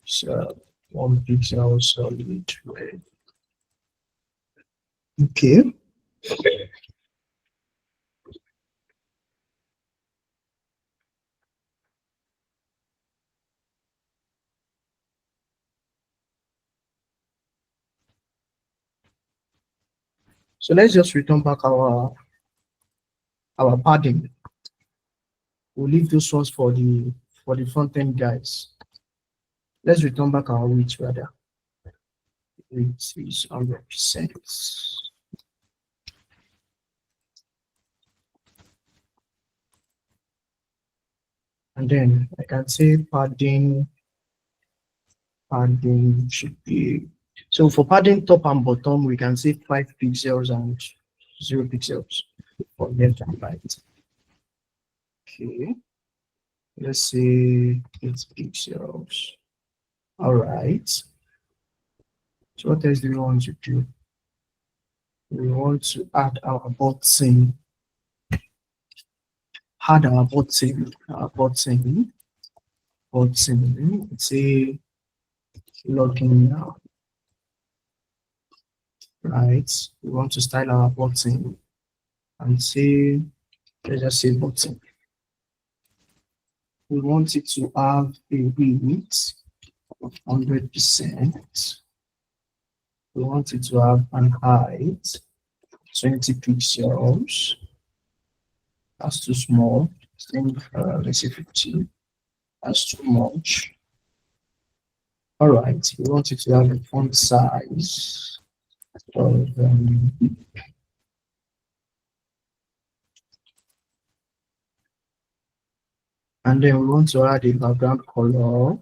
So 1 pixel solid red. Okay. So let's just return back our padding. We'll leave those ones for the front end guys. Let's return back our width rather. Width is 100%. And then I can say padding should be, so for padding top and bottom, we can say 5 pixels and 0 pixels for left and right. Okay. Let's say 8 pixels. All right. So what else do we want to do? We want to add our button. Add our button. Say login now. Right. We want to style our button and say, let's just say button. We want it to have a width of 100%. We want it to have an height 20 pixels. That's too small. I think let's say 50. That's too much. All right, we want it to have a font size of and then we want to add a background color.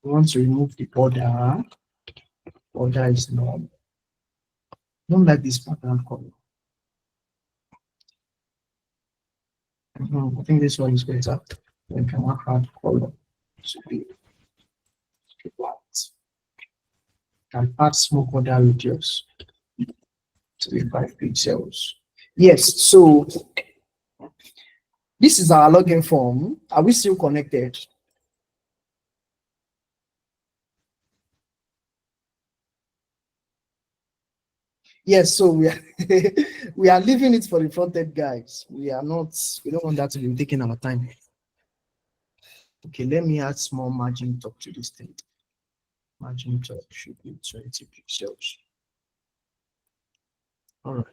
We want to remove the border. Border is none. Don't like this background color. I think this one is better. We can add color to be white. And add small border radius to be 5 pixels. Yes, so this is our login form. Are we still connected? Yes, so we are we are leaving it for the front-end guys. We don't want that to be taking our time. Okay, let me add small margin top to this thing. Margin top should be 20 pixels. All right.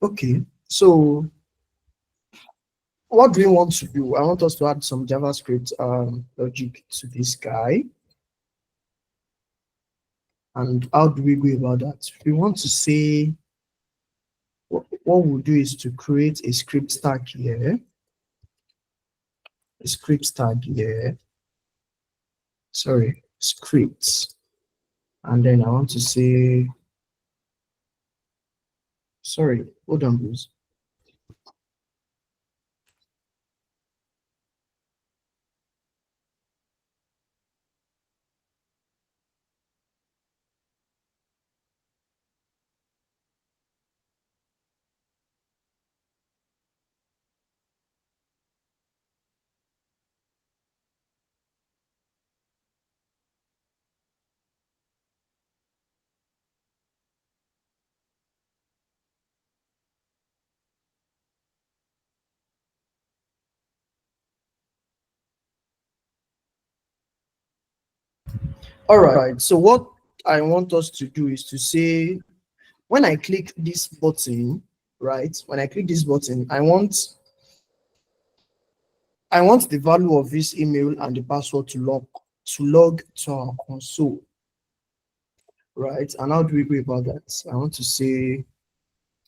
Okay, so what do we want to do? I want us to add some JavaScript logic to this guy. And how do we go about that? We want to say, what we'll do is to create a script tag here. A script tag here. Sorry, scripts. And then I want to say, sorry, hold on, please. All right, so what I want us to do is to say, when I click this button, right? When I click this button, I want the value of this email and the password to log to our console, right? And how do we go about that? I want to say,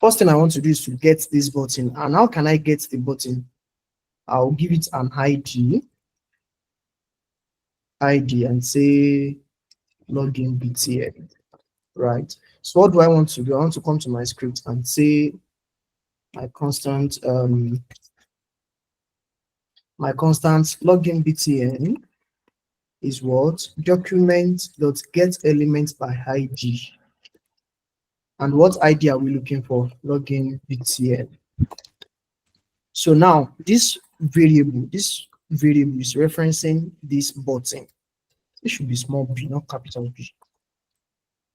first thing I want to do is to get this button. And how can I get the button? I'll give it an ID and say login BTN, right? So what do I want to do? I want to come to my script and say my constant login BTN is what? Document.getElement by ID. And what ID are we looking for? Login BTN. So now this variable is referencing this button. It should be small b, not capital B.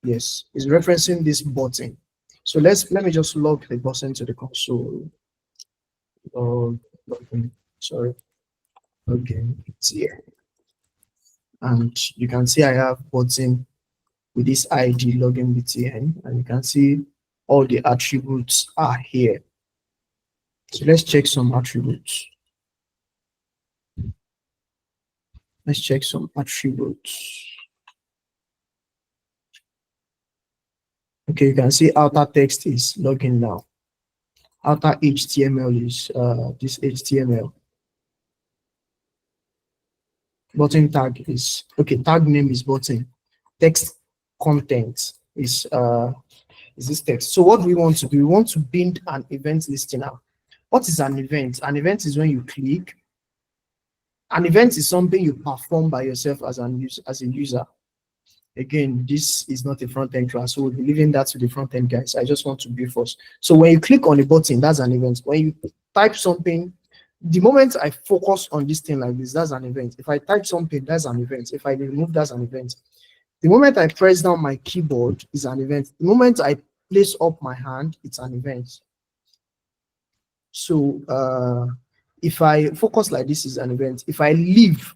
Yes, it's referencing this button. So let me just log the button to the console. Login, sorry. Login here. And you can see I have button with this ID login BTN, and you can see all the attributes are here. So let's check some attributes. Let's check some attributes. Okay, you can see outer text is login now. Outer HTML is this HTML. Button tag is okay. Tag name is button. Text content is this text. So what do we want to do? We want to bind an event listener. What is an event? An event is when you click. An event is something you perform by yourself as a user. Again, this is not a front-end class, so we'll be leaving that to the front-end guys. I just want to be first. So when you click on a button, that's an event. When you type something, the moment I focus on this thing like this, that's an event. If I type something, that's an event. If I remove, that's an event. The moment I press down my keyboard is an event. The moment I place up my hand, it's an event. So if I focus like this is an event. If I leave,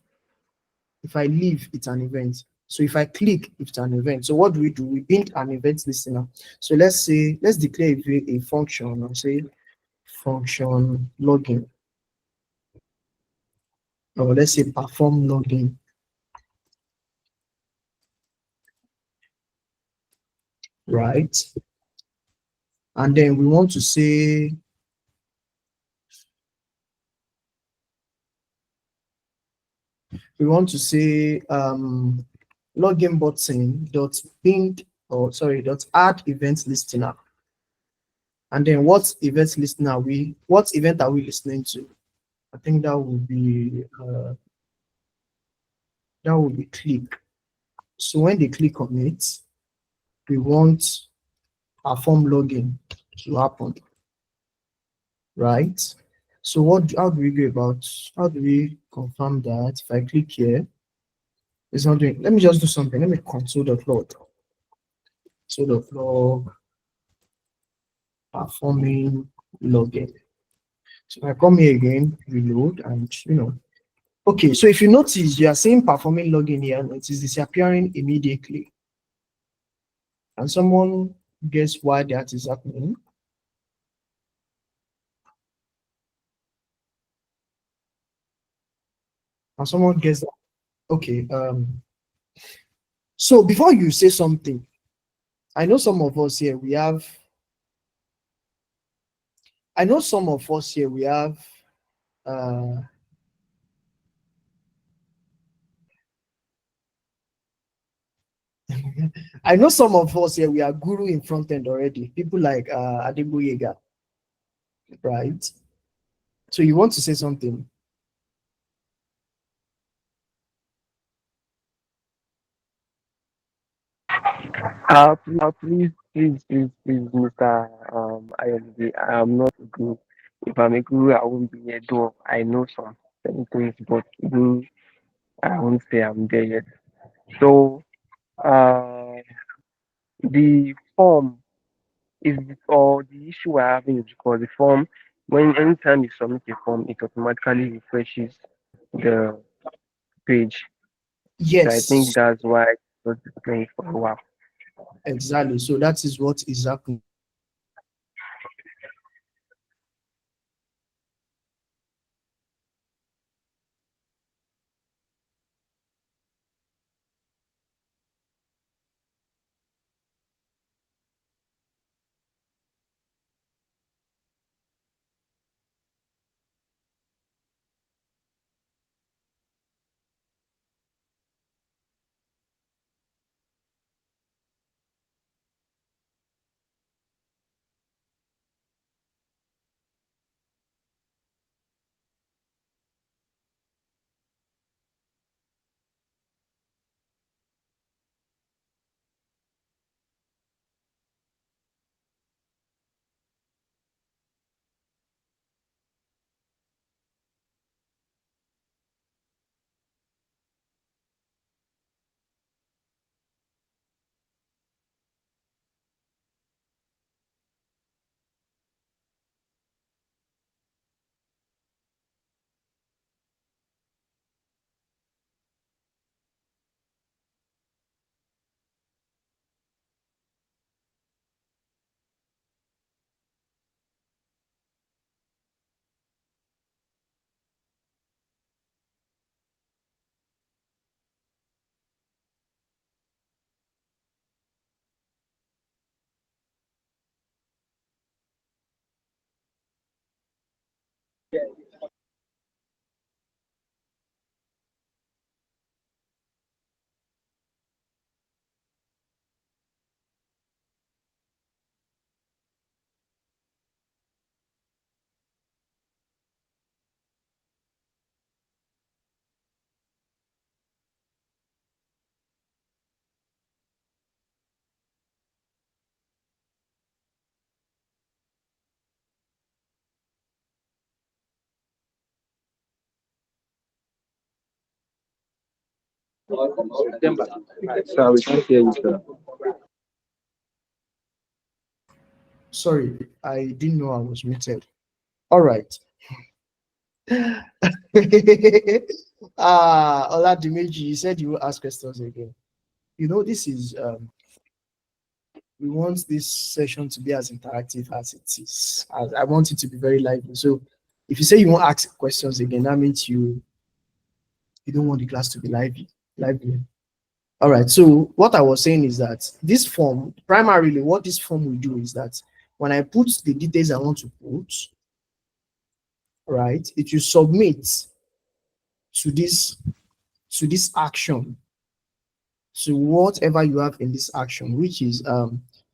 it's an event. So if I click, it's an event. So what do? We build an event listener. So let's declare a function and say function login, or let's say perform login, right? And then we want to say login button dot ping, or sorry, dot add event listener. And then what event are we listening to? I think that would be click. So when they click on it, we want perform login to happen, right? So how do we go about, how do we confirm that? If I click here, it's not doing. Let me just do something. Let me console.log performing login. So if I come here again, reload, and okay. So if you notice, you are seeing performing login here, and it is disappearing immediately. And someone guess why that is happening? And someone guess that. Okay. So before you say something, I know some of us here we have. I know some of us here we have. Uh, I know some of us here we are guru in front end already. People like Adeboyega, right? So you want to say something? Please, Mr. Ayomide, I am not a guru. If I'm a guru, I won't be a door. I know some certain things, but guru, I won't say I'm there yet. So, uh, the form is, or the issue we're having is because the form, when anytime you submit a form, it automatically refreshes the page. So I think Yes, that's why it was displaying for a while. exactly. So that is what is happening. So we can't hear you, sir. Sorry, I didn't know I was muted. All right. Oladimeji, you said you will ask questions again. this is we want this session to be as interactive as it is. I want it to be very lively. So if you say you won't ask questions again, that means you don't want the class to be lively. All right. So what I was saying is that this form, primarily what this form will do is that when I put the details I want to put, right, it will submit to this action, to whatever you have in this action, which is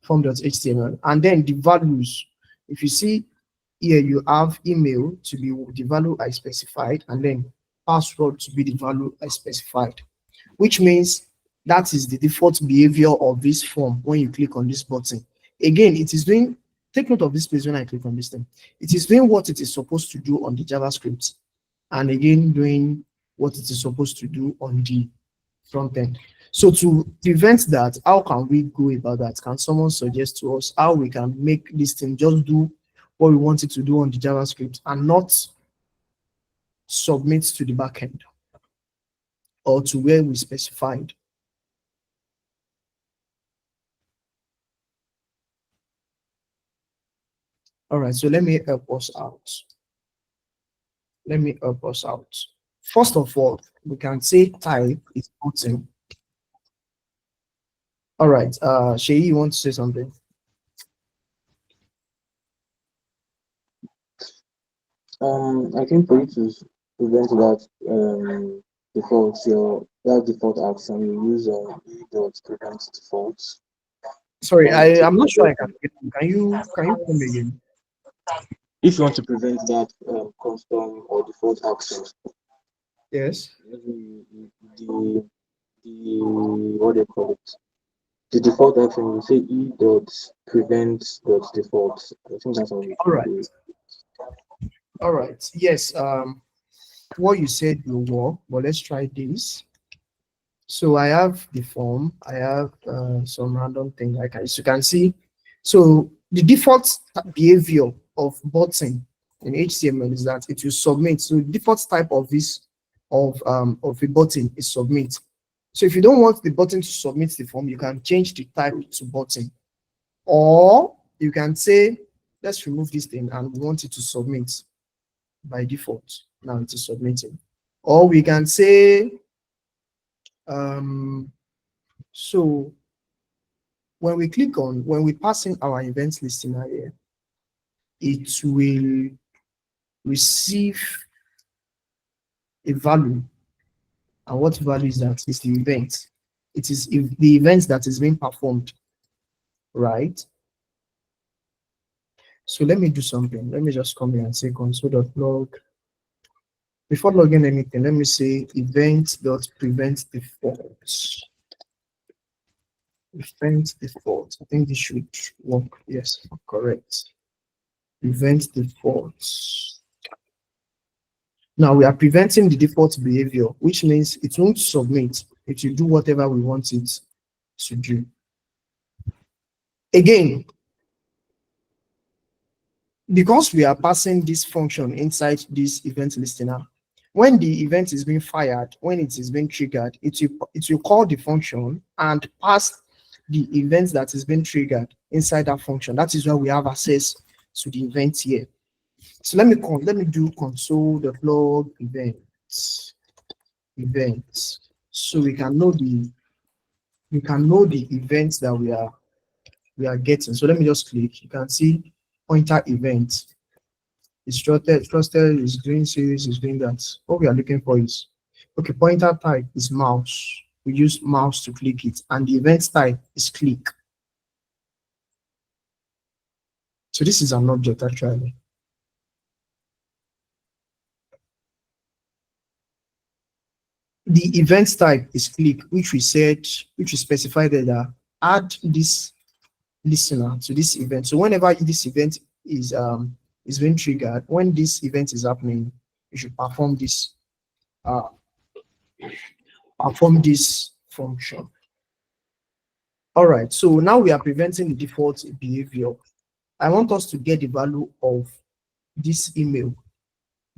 form.html, and then the values. If you see here, you have email to be the value I specified, and then password to be the value I specified, which means that is the default behavior of this form when you click on this button. Again, it is doing, take note of this place when I click on this thing. It is doing what it is supposed to do on the JavaScript, and again doing what it is supposed to do on the front end. So to prevent that, how can we go about that? Can someone suggest to us how we can make this thing just do what we want it to do on the JavaScript and not submit to the backend or to where we specified? All right, so let me help us out. First of all, we can say type is button. All right, Shay, you want to say something? I think for you to prevent that that default action, you use e dot prevent default. Sorry, I'm not sure I can get you. Can you come again? If you want to prevent that custom or default action, Yes. the what do you call it? The default action will say e dot prevent dot default. I think that's how you All right. do it. All right. Yes. What you said will work, but let's try this. So I have the form. I have some random thing like as you can see. So the default behavior of button in HTML is that it will submit. So the default type of this of a button is submit. So if you don't want the button to submit the form, you can change the type to button, or you can say, let's remove this thing and we want it to submit by default. Now it is submitting. Or we can say, so when we pass in our event listener here, it will receive a value. And what value is that? It's the event. It is if the event that is being performed, right? So let me do something. Let me just come here and say console.log. Before logging anything, let me say event.prevent default. Event default. I think this should work. Yes, correct. Event default. Now we are preventing the default behavior, which means it won't submit. It will do whatever we want it to do. Again, because we are passing this function inside this event listener, when the event is being fired, when it is being triggered, it will call the function and pass the event that is being triggered inside that function. That is why we have access to the event here. So let me do console.log events. So we can know the events that we are getting. So let me just click. You can see pointer event. It's trusted is doing series, is doing that. What we are looking for is, okay, pointer type is mouse. We use mouse to click it, and the event type is click. So this is an object actually. The event type is click, which we specified that add this listener to this event. So whenever this event is being triggered, when this event is happening, you should perform this function. All right, so now we are preventing the default behavior. I want us to get the value of this email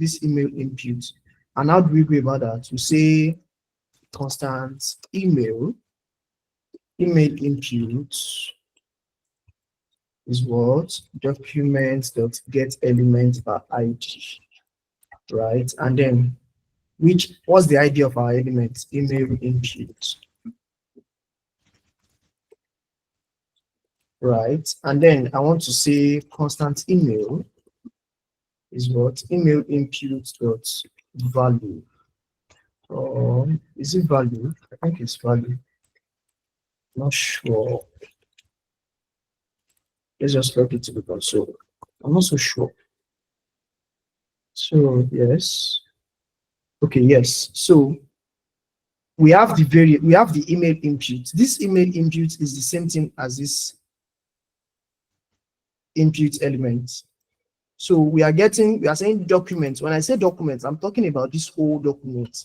input. And how do we go about that? To say constant email email input is what? Document.get element by ID, right? And then what's the ID of our element? Email input, right? And then I want to say constant email is what? Email input dot value. Or is it value? I think it's value. Not sure. Let's just log it to the console. I'm not so sure. So yes. Okay, yes. So we have the email input. This email input is the same thing as this input element. So we are saying documents. When I say documents, I'm talking about this whole document.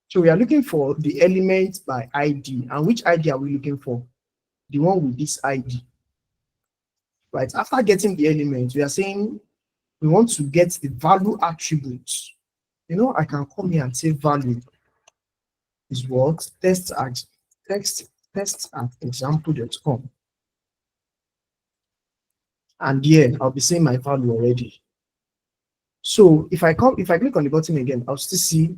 So we are looking for the element by ID. And which ID are we looking for? The one with this ID. Right. After getting the element, we are saying we want to get the value attributes. You know, I can come here and say value is what? Test at example.com. And here I'll be saying my value already. So if I click on the button again, I'll still see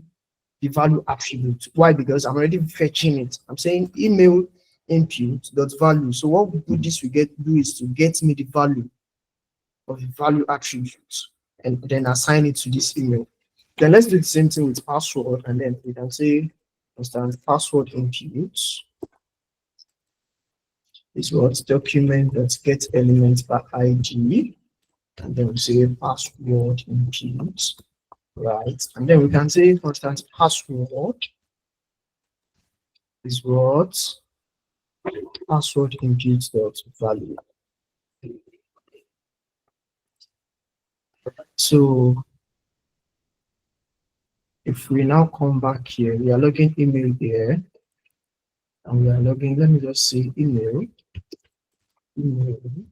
the value attribute. Why? Because I'm already fetching it. I'm saying email input dot value. So what we do is to get me the value of the value attribute and then assign it to this email. Then let's do the same thing with password, and then we can say constant password input is what? Document.get element by ID, and then we say password input, right? And then we can say constant password is what? Password input dot value. So if we now come back here, we are logging email here, and we are logging, let me just say email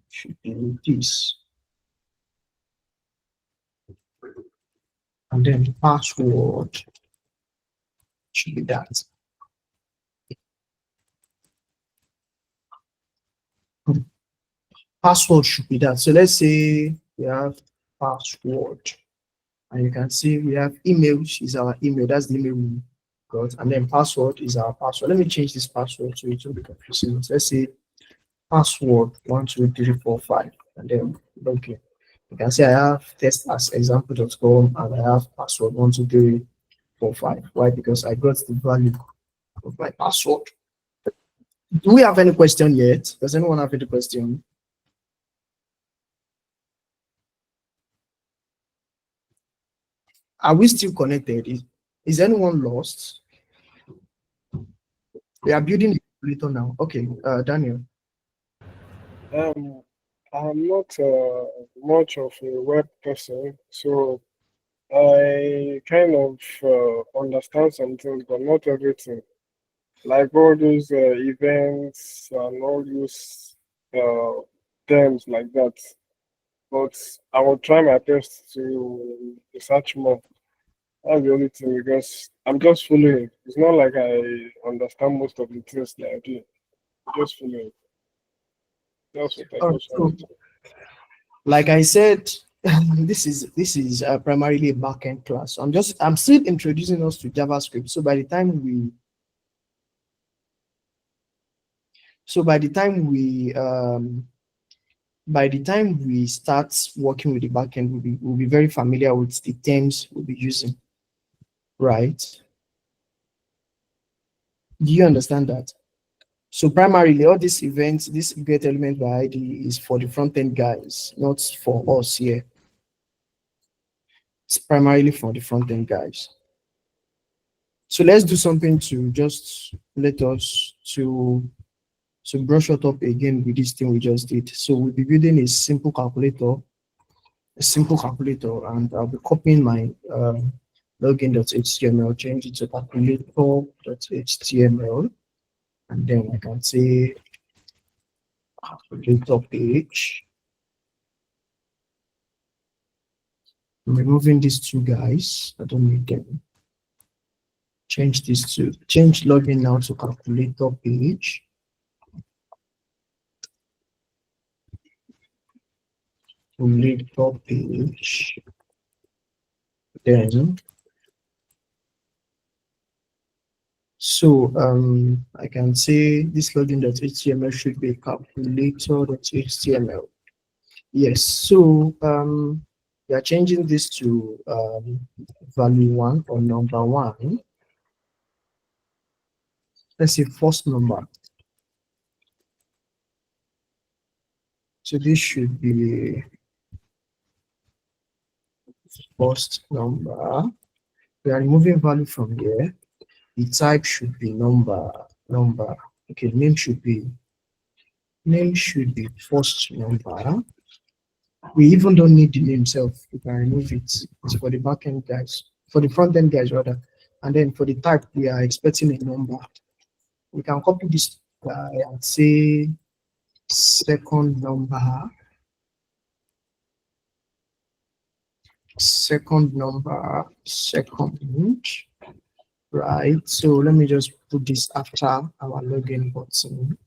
should be this. And then the password should be that. Password should be that. So let's say we have password, and you can see we have email is our email. That's the email we got, and then password is our password. Let me change this password so it won't be confusing. So let's say password 12345, and then okay. You can see I have test as example.com and I have password 12345. Why? Because I got the value of my password. Do we have any question yet? Does anyone have any question? Are we still connected? Is anyone lost? We are building a calculator now. Okay, Daniel. I'm not much of a web person, so I kind of understand some things, but not everything. Like all those events and all those terms like that. But I will try my best to research more. That's the only thing because I'm just following. It's not like I understand most of the things that I do. I'm just following. That's what I just wanted to. Like I said, this is primarily a backend class. So I'm still introducing us to JavaScript. So by the time we start working with the backend, we'll be very familiar with the terms we'll be using, right? Do you understand that? So primarily, all these events, this get element by ID is for the front end guys, not for us here. It's primarily for the front end guys. So let's do something to just let us to brush it up again with this thing we just did. So we'll be building a simple calculator, and I'll be copying my login.html, change it to calculator.html, and then I can say calculator page. I'm removing these two guys. I don't need them. change this to change login now to calculator page. Calculator page. Then so I can say this login.html should be calculator.html. Yes, so we are changing this to value 1 or number 1. Let's say first number. So this should be first number. We are removing value from here. The type should be number. Okay, name should be first number. We even don't need the name itself. We can remove it. It's for the backend guys, for the front end guys rather. And then for the type, we are expecting a number. We can copy this guy and say second number. Second, right? So let me just put this after our login button.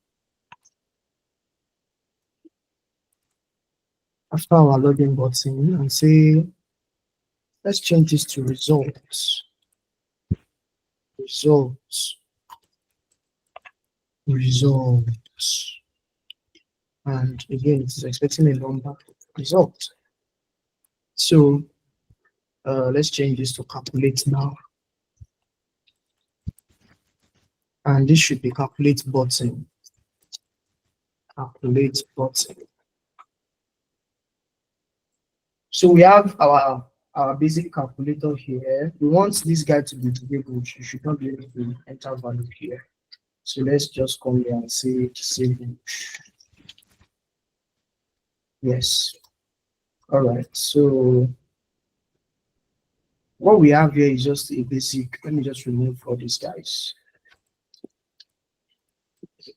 After our login button and say, let's change this to results. And again, it's expecting a number result. So let's change this to calculate now. And this should be calculate button. Calculate button. So we have our basic calculator here. We want this guy to be disabled. You should not be able to enter value here. So let's just come here and say disable. Yes. All right. So what we have here is just a basic. Let me just remove all these guys.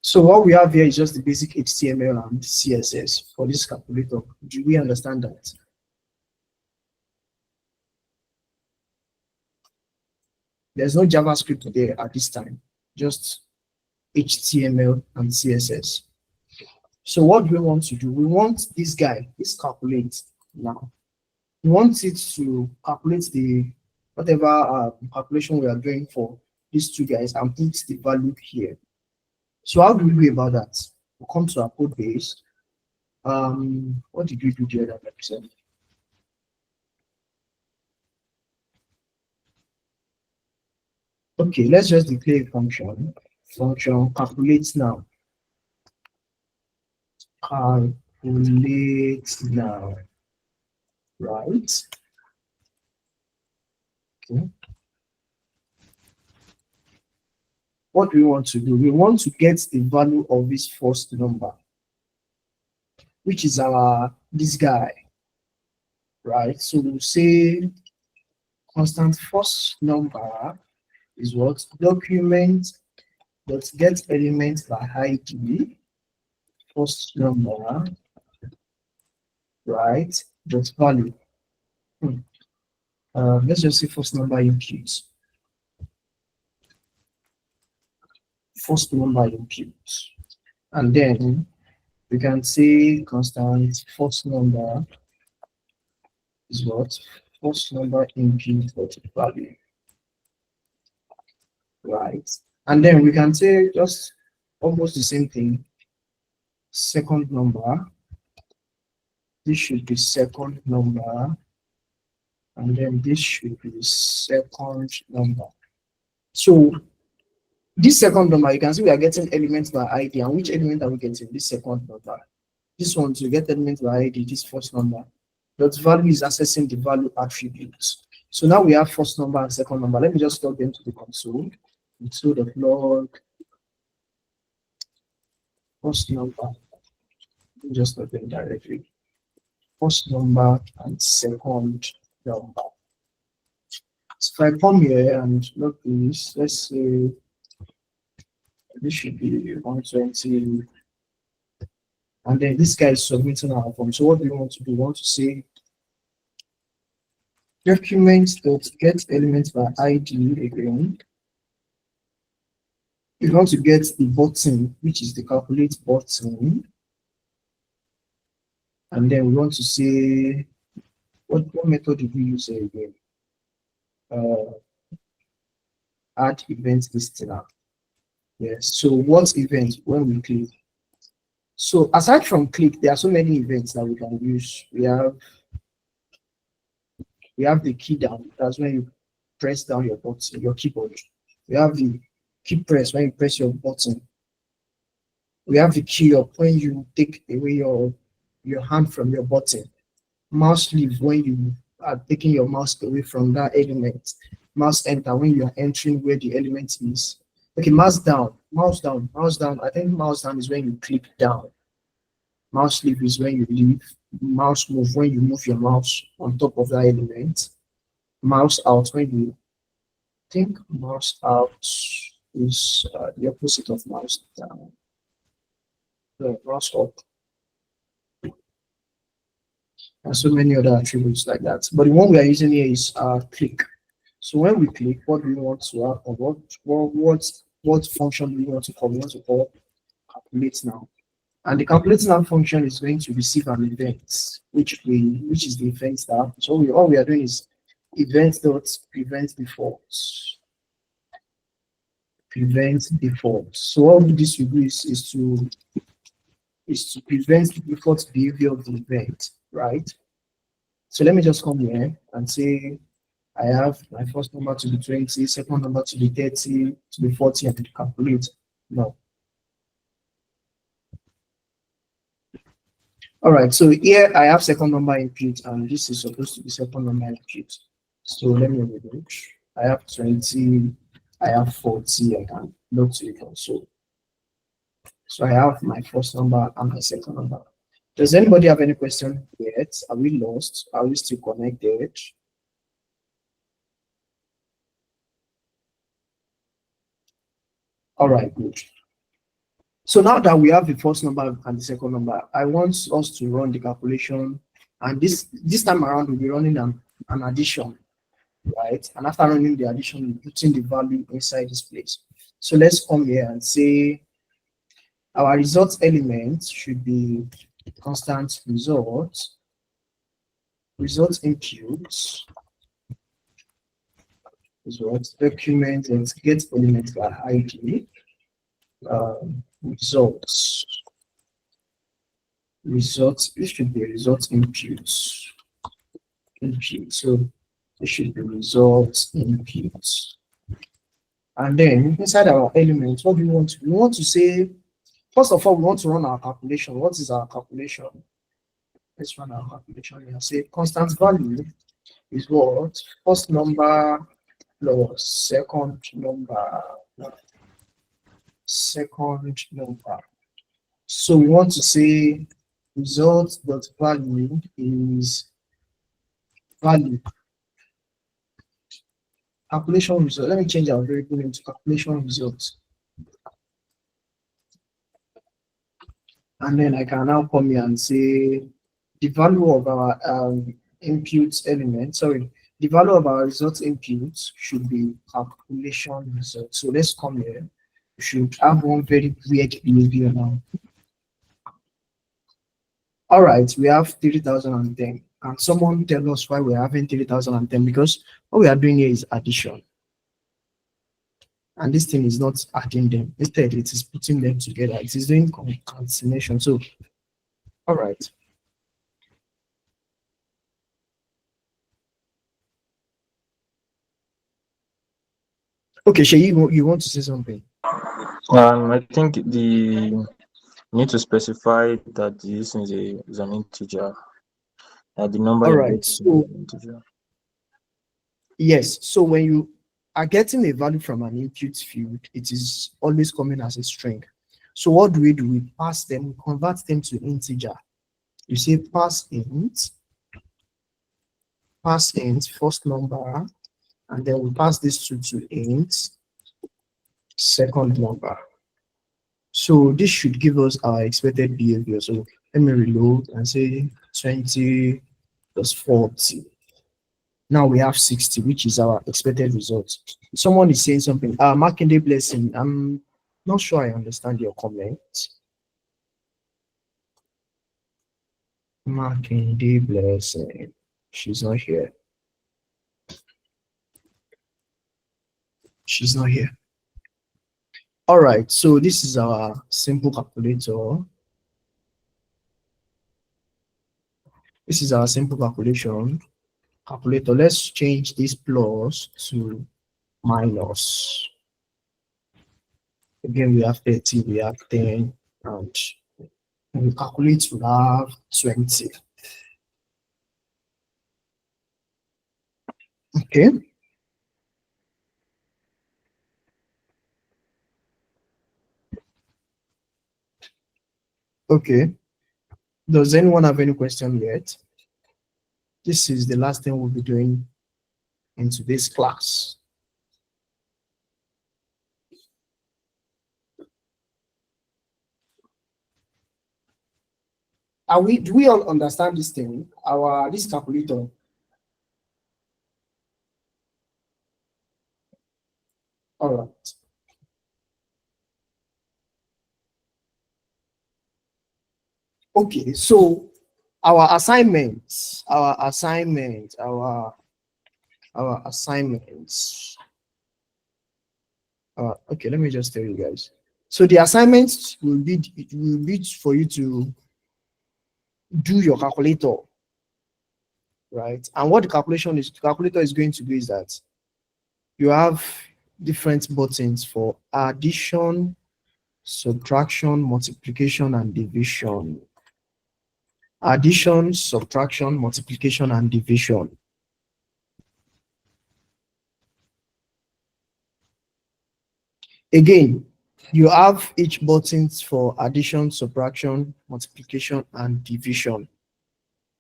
So what we have here is just the basic HTML and CSS for this calculator. Do we understand that? There's no JavaScript there at this time, just HTML and CSS. So what do we want to do? We want this guy, this calculate now. We want it to calculate the whatever calculation we are doing for these two guys and put the value here. So how do we go about that? We'll come to our code base. What did we do the other episode? Okay, let's just declare a function. Function calculates now. Calculate now. Right? Okay. What do we want to do? We want to get the value of this first number, which is this guy, right? So we'll say constant first number is what? Document dot get element by ID first number, right? Dot value. Let's just say first number input. First number input, and then we can say constant first number is what? First number input dot value, right? And then we can say just almost the same thing. Second number, this should be second number, and then this should be second number. So this second number, you can see we are getting elements by ID. And which element are we getting? This second number. This one to get elements by ID, this first number. That value is accessing the value attributes. So now we have first number and second number. Let me just log them to the console. So the log first number. Just log them directly. First number and second number. So if I come here and log this, let's say this should be 120, and then this guy is submitting our form. So what do we want to do? We want to say documents dot get elements by ID again, You want to get the button, which is the calculate button. And then we want to say, what method did we use here again? Add event listener. Yes. So what event when we click? So aside from click, there are so many events that we can use. We have the key down. That's when you press down your button, your keyboard. We have the key press when you press your button. We have the key up when you take away your hand from your button. Mouse leave when you are taking your mouse away from that element. Mouse enter when you are entering where the element is. Okay, mouse down, mouse down, mouse down. I think mouse down is when you click down. Mouse leave is when you leave. Mouse move when you move your mouse on top of that element. Mouse out when you think mouse out is the opposite of mouse down. So mouse up. And so many other attributes like that. But the one we are using here is click. So when we click, what do we want to have, or what function do we want to call? We want to call calculate now. And the calculate now function is going to receive an event, which is the event tab. So all we are doing is event dot prevent default. Prevent default. So all this will do is to prevent the default behavior of the event, right? So let me just come here and say I have my first number to be 20, second number to be 30, to be 40, and to calculate. No. All right, so here I have second number input, and this is supposed to be second number input. So let me remove. I have 20, I have 40, I can look to it also. So I have my first number and my second number. Does anybody have any question yet? Are we lost? Are we still connected? All right, good. So now that we have the first number and the second number, I want us to run the calculation. And this time around, we'll be running an addition, right? And after running the addition, we're putting the value inside this place. So let's come here and say our result element should be constant result input, result document, and get element by ID. Results. This should be result input. So it should be result input. And then inside our element, what do we want to do? We want to say, first of all, we want to run our calculation. What is our calculation? Let's run our calculation here. Say constant value is what? First number plus second number. So we want to say result.value is value. Calculation result. Let me change our variable into calculation results. And then I can now come here and say the value of our input element, the value of our result input should be calculation result. So let's come here. We should have one very weird behavior now. All right, we have 3010. Can someone tell us why we're having 3010? Because what we are doing here is addition. And this thing is not adding them. Instead, it is putting them together. It is doing concatenation. So, all right. Okay, Shay, you want to say something? I think you need to specify that this is an integer. The number. All right. So, integer. Yes. So when you are getting a value from an input field, it is always coming as a string. So what do? We pass them, convert them to integer. You say pass int first number, and then we pass this to int second number. So this should give us our expected behavior. So let me reload and say 20 plus 40. Now we have 60, which is our expected result. Someone is saying something. Marking blessing. Not sure I understand your comment. Makinde Blessing. She's not here. She's not here. All right, so this is our simple calculator. This is our simple calculator. Let's change this plus to minus. Again, we have 30, we have 10, and when we calculate, we have 20. Okay. Okay. Does anyone have any question yet? This is the last thing we'll be doing in today's class. Do we all understand this thing? This calculator. All right. Okay, so our assignments. Okay, let me just tell you guys. So the assignments will be for you to do your calculator, right? And what the calculator is going to do is that you have different buttons for addition, subtraction, multiplication, and division. Addition, subtraction, multiplication, and division. Again, you have each buttons for addition, subtraction, multiplication, and division.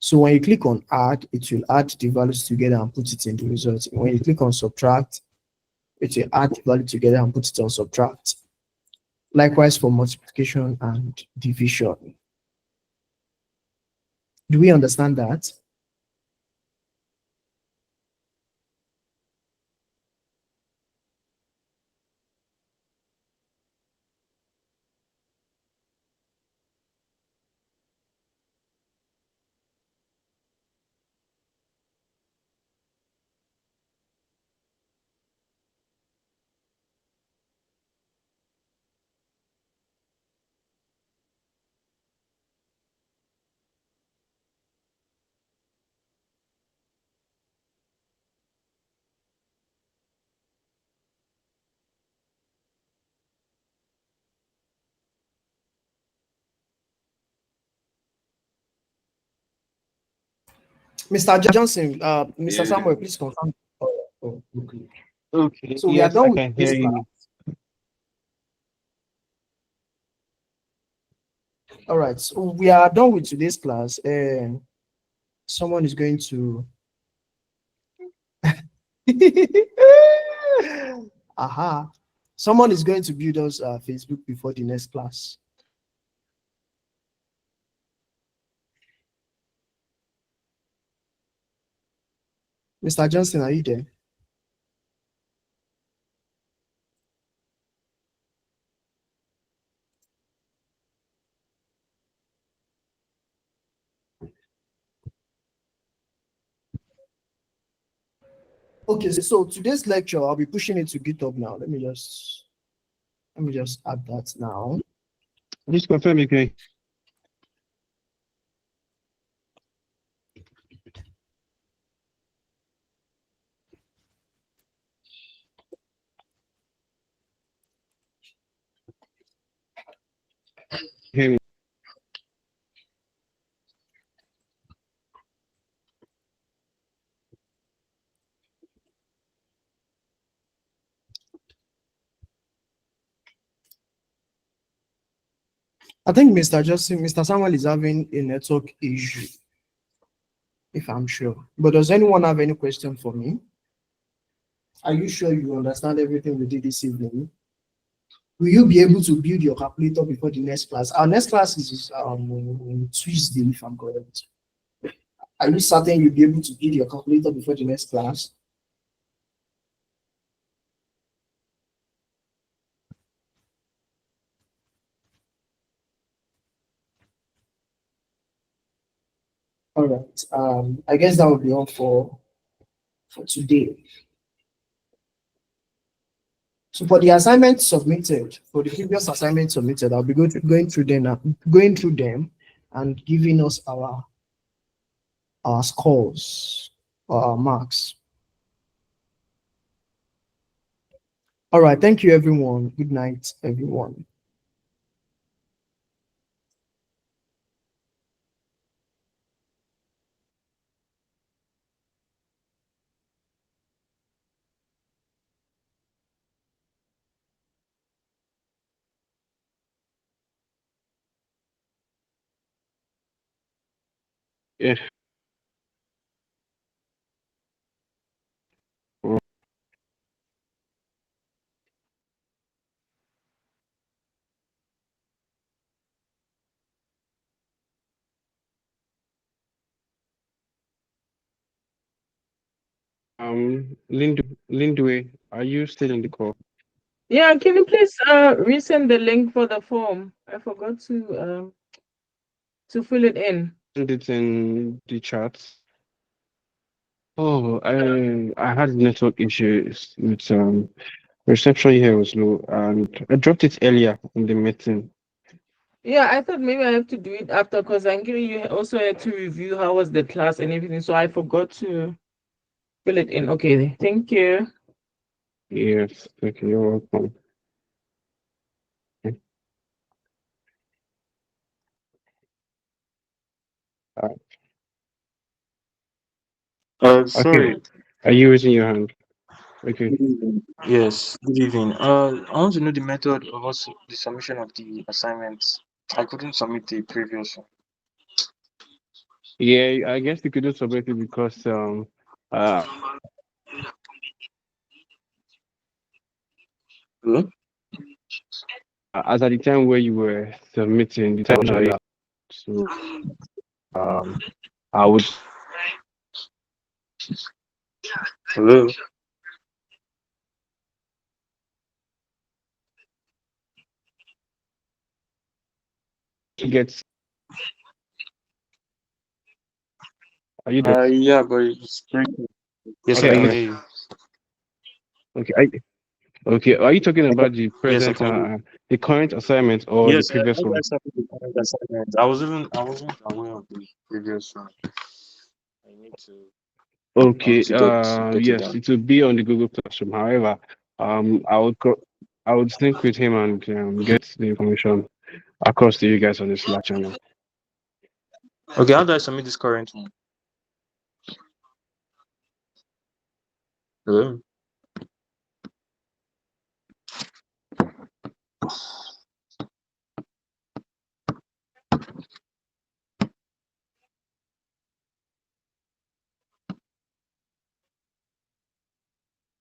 So when you click on add, it will add the values together and put it in the result. When you click on subtract, it will add the value together and put it on subtract. Likewise for multiplication and division. Do we understand that? Mr. Johnson, Mr. Samuel, please confirm. Okay. Okay, So we are yes, done I with can this hear class. you. All right, so we are done with today's class. Someone is going to. Aha. Someone is going to build us Facebook before the next class. Mr. Johnson, are you there? Okay, so today's lecture, I'll be pushing it to GitHub now. Let me just add that now. Just confirm, okay. Hear me. I think Mr. Samuel is having a network issue, if I'm sure. But does anyone have any question for me? Are you sure you understand everything we did this evening? Will you be able to build your calculator before the next class? Our next class is Tuesday, if I'm correct. Are you certain you'll be able to build your calculator before the next class? All right. I guess that will be all for today. So for the assignment submitted, for the previous assignment submitted, I'll be going through them and giving us our scores or our marks. All right. Thank you, everyone. Good night, everyone. Yeah. Lindway, are you still in the call? Yeah, can you please resend the link for the form? I forgot to fill it in. And it's in the chat. Oh, I had network issues with reception here was low, and I dropped it earlier in the meeting. Yeah, I thought maybe I have to do it after because I'm giving you also had to review how was the class and everything. So I forgot to fill it in. Okay, thank you. Yes, okay, you're welcome. Sorry. Okay, are you raising your hand? Okay. Good evening. Yes, good evening. I want to know the method of the submission of the assignments. I couldn't submit the previous one. Yeah, I guess you couldn't submit it because uh Hello? as at the time where you were submitting the time was already up. So I would Hello? get. Are you there? Yeah, but it's breaking. Yes, Okay, I are can you hear you. okay? Okay, are you talking about the Yes, I present, can hear you. the current assignment or the Yes, previous how do I one? submit the current assignment? I wasn't aware of the previous one. I need to Okay, get it yes, done. it will be on the Google Classroom. However, I would sync with him and get the information across to you guys on the Slack channel. Okay, how do I submit this current one? Hello?